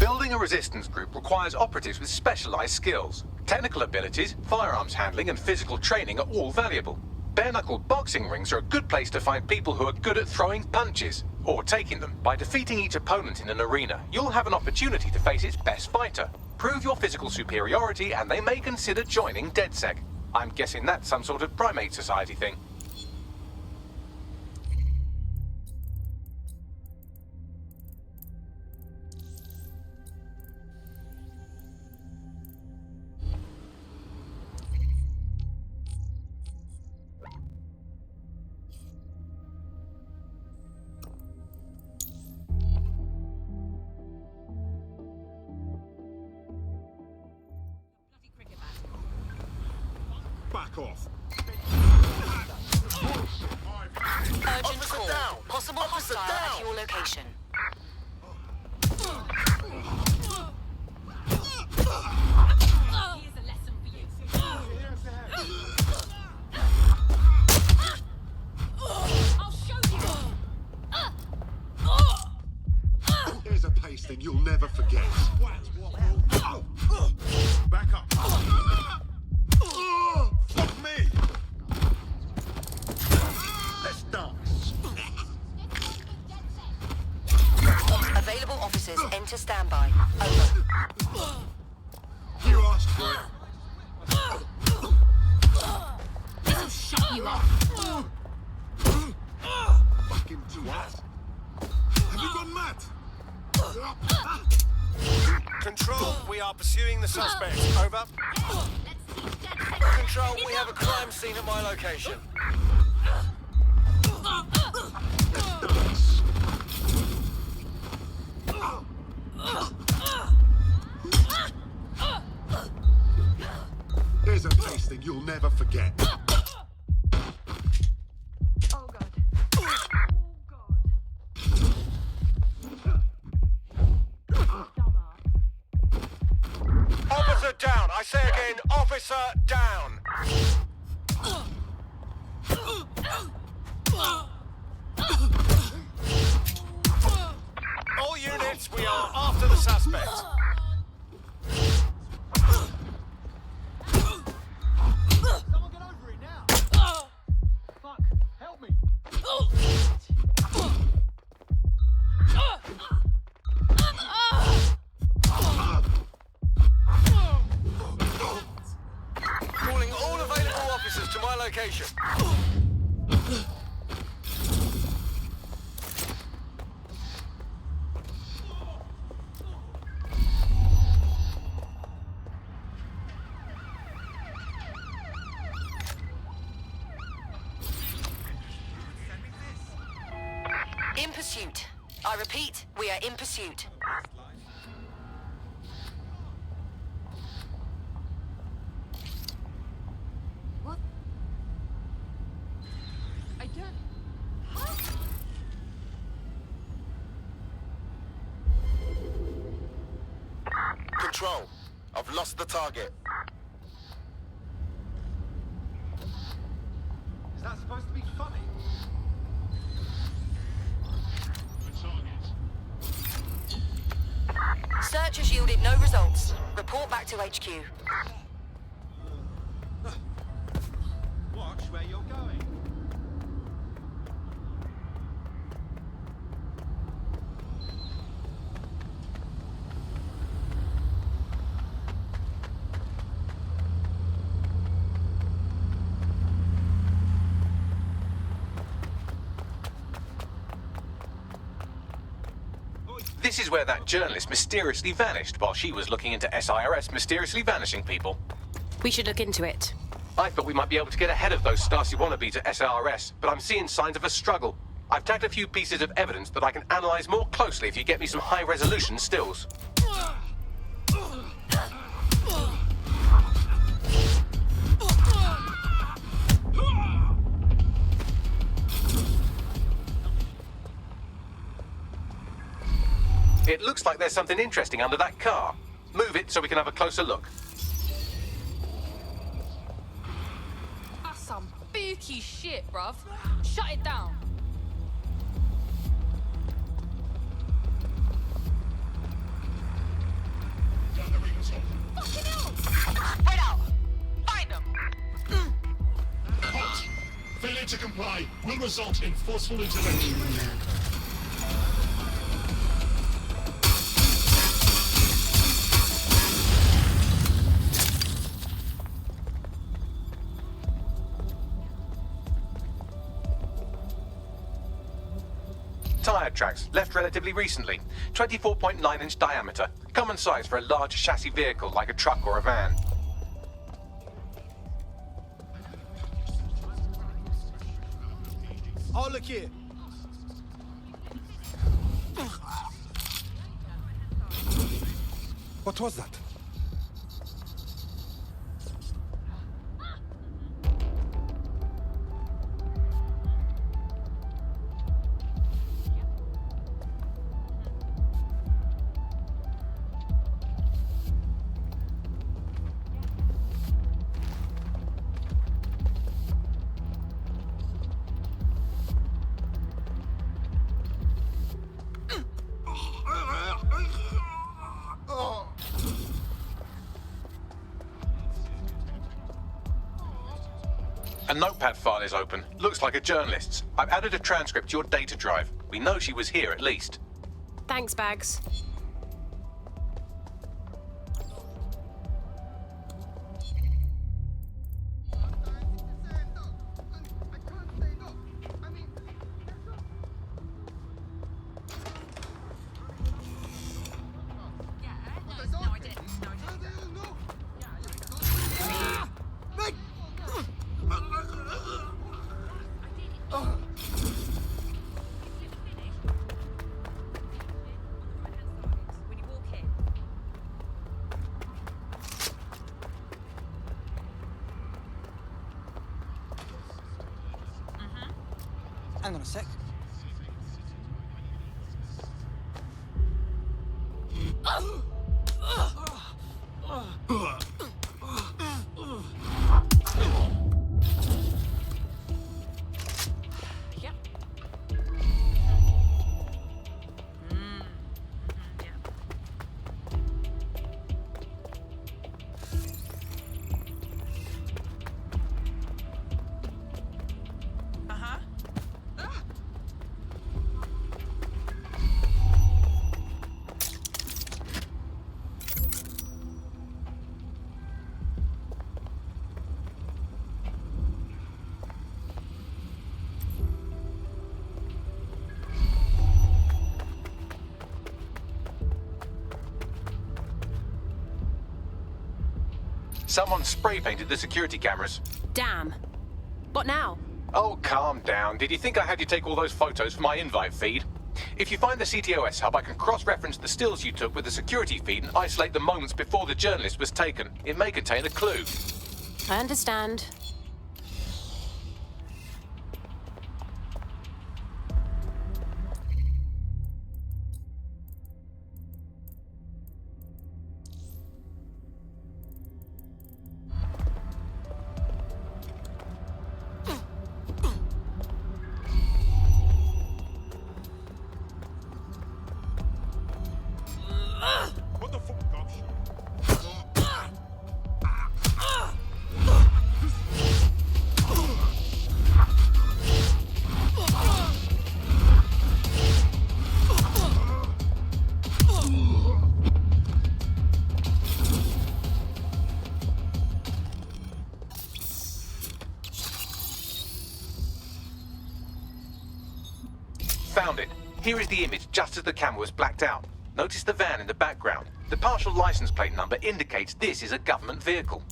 Building a resistance group requires operatives with specialized skills. Technical abilities, firearms handling, and physical training are all valuable. Bare-knuckle boxing rings are a good place to find people who are good at throwing punches, or taking them. By defeating each opponent in an arena, you'll have an opportunity to face its best fighter. Prove your physical superiority, and they may consider joining DedSec. I'm guessing that's some sort of primate society thing. Back off. Urgent call. Down. Possible hostile at your location. Here's a pasting you'll never forget. Back up. Fuck me! Let's dance. Available officers enter standby. Over. You asked for it. This'll shut you up. Fucking twat. Have you gone mad? Control, we are pursuing the suspect. Over. Control, we have a crime scene at my location. Here's a pasting you'll never forget. Oh god. Officer down! I say again, officer down! All units, we are after the suspect. Someone get over it now! Fuck, help me! Calling all available officers to my location. In pursuit. I repeat, we are in pursuit. What? I don't... Control, I've lost the target. Is that supposed to be funny? Search has yielded no results. Report back to HQ. Watch where you're going. This is where that journalist mysteriously vanished while she was looking into SIRS mysteriously vanishing people. We should look into it. I thought we might be able to get ahead of those Stasi wannabes at SIRS, but I'm seeing signs of a struggle. I've tagged a few pieces of evidence that I can analyze more closely if you get me some high-resolution stills. It looks like there's something interesting under that car. Move it so we can have a closer look. That's some spooky shit, bruv. Shut it down. comply will result in forceful intervention. Tyre tracks, left relatively recently. 24.9-inch diameter. Common size for a large chassis vehicle like a truck or a van. Oh, look here. What was that? A notepad file is open. Looks like a journalist's. I've added a transcript to your data drive. We know she was here at least. Thanks, Bags. Hang on a sec. Someone spray painted the security cameras. Damn. What now? Oh, calm down. Did you think I had you take all those photos for my invite feed? If you find the CTOS hub, I can cross-reference the stills you took with the security feed and isolate the moments before the journalist was taken. It may contain a clue. I understand. What the fuck, gosh? Found it. Here is the image just as the camera was blacked out. Notice the van in the background. The partial license plate number indicates this is a government vehicle.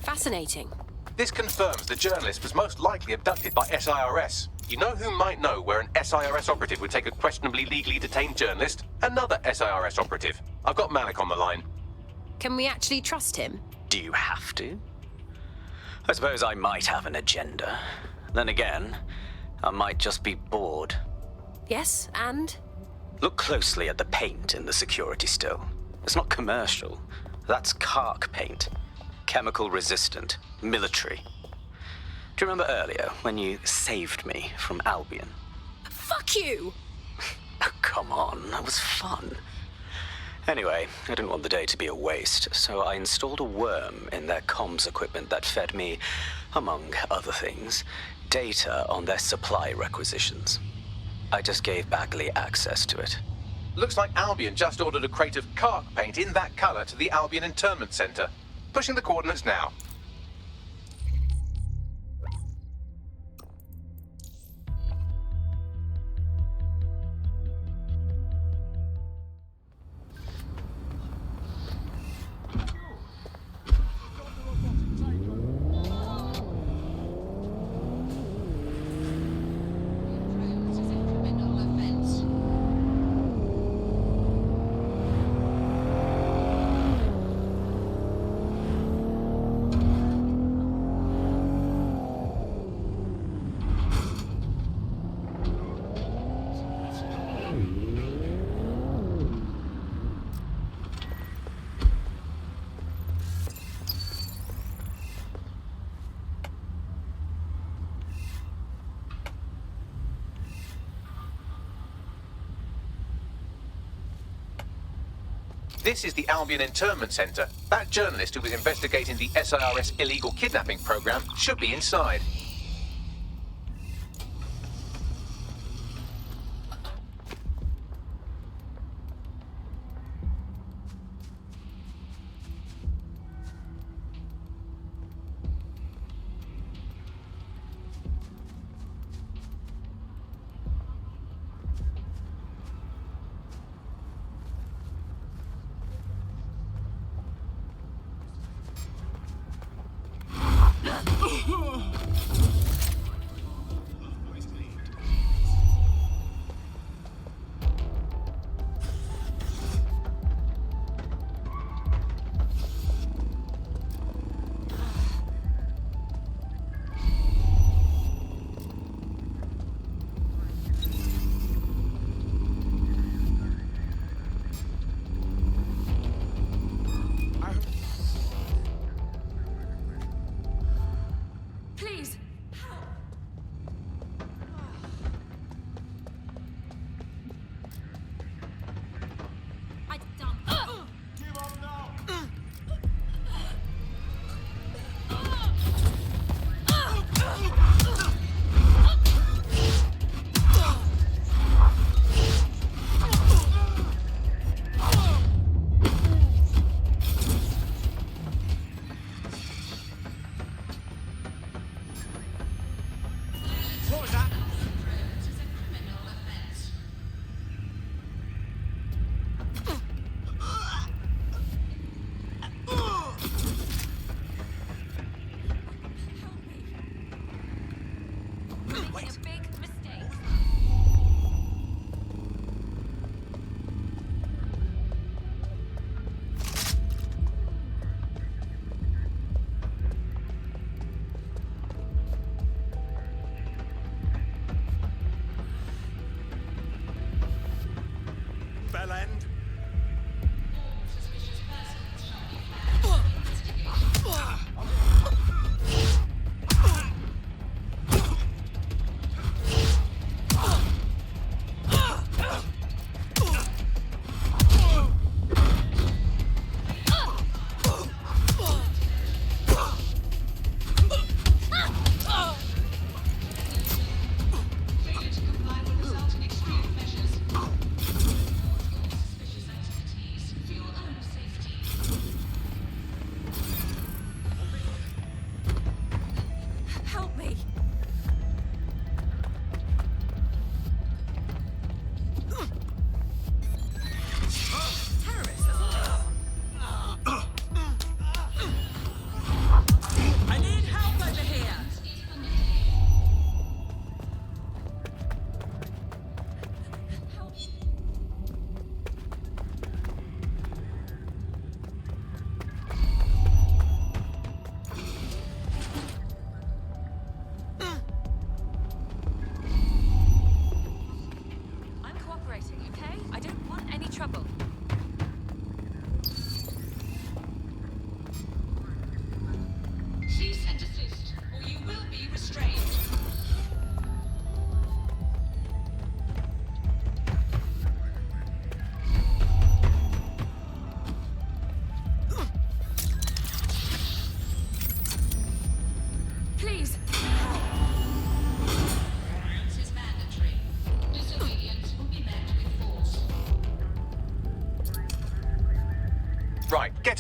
Fascinating. This confirms the journalist was most likely abducted by SIRS. You know who might know where an SIRS operative would take a questionably legally detained journalist? Another SIRS operative. I've got Malik on the line. Can we actually trust him? Do you have to? I suppose I might have an agenda. Then again, I might just be bored. Yes, and? Look closely at the paint in the security still. It's not commercial. That's Kark paint. chemical resistant, military. Do you remember earlier when you saved me from Albion? Fuck you! Oh, come on, that was fun. Anyway, I didn't want the day to be a waste, so I installed a worm in their comms equipment that fed me, among other things, data on their supply requisitions. I just gave Bagley access to it. Looks like Albion just ordered a crate of Kark paint in that colour to the Albion Internment Centre. Pushing the coordinates now. This is the Albion Internment Centre. That journalist who was investigating the SIRS illegal kidnapping program should be inside.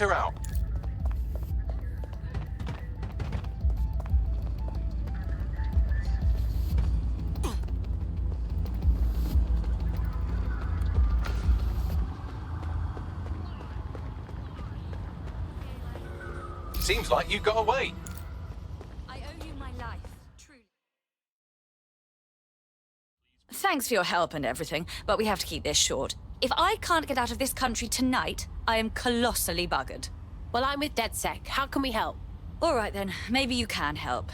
her out. Seems like you got away. I owe you my life, truly. Thanks for your help and everything, but we have to keep this short. If I can't get out of this country tonight, I am colossally buggered. Well, I'm with DedSec. How can we help? All right then, maybe you can help.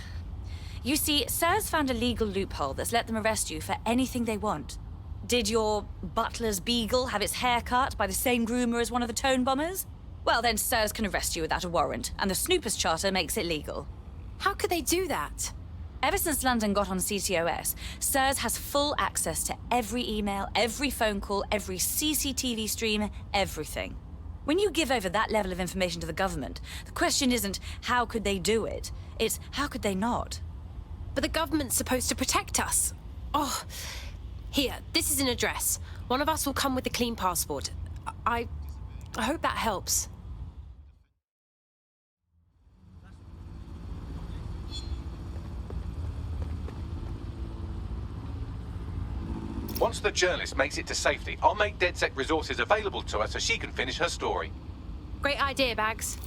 You see, SIRS found a legal loophole that's let them arrest you for anything they want. Did your butler's beagle have its hair cut by the same groomer as one of the tone bombers? Well, then SIRS can arrest you without a warrant, and the Snoopers Charter makes it legal. How could they do that? Ever since London got on CTOS, SIRS has full access to every email, every phone call, every CCTV stream, everything. When you give over that level of information to the government, the question isn't how could they do it, it's how could they not? But the government's supposed to protect us. Oh, here, this is an address. One of us will come with a clean passport. I hope that helps. Once the journalist makes it to safety, I'll make DedSec resources available to her so she can finish her story. Great idea, Bags.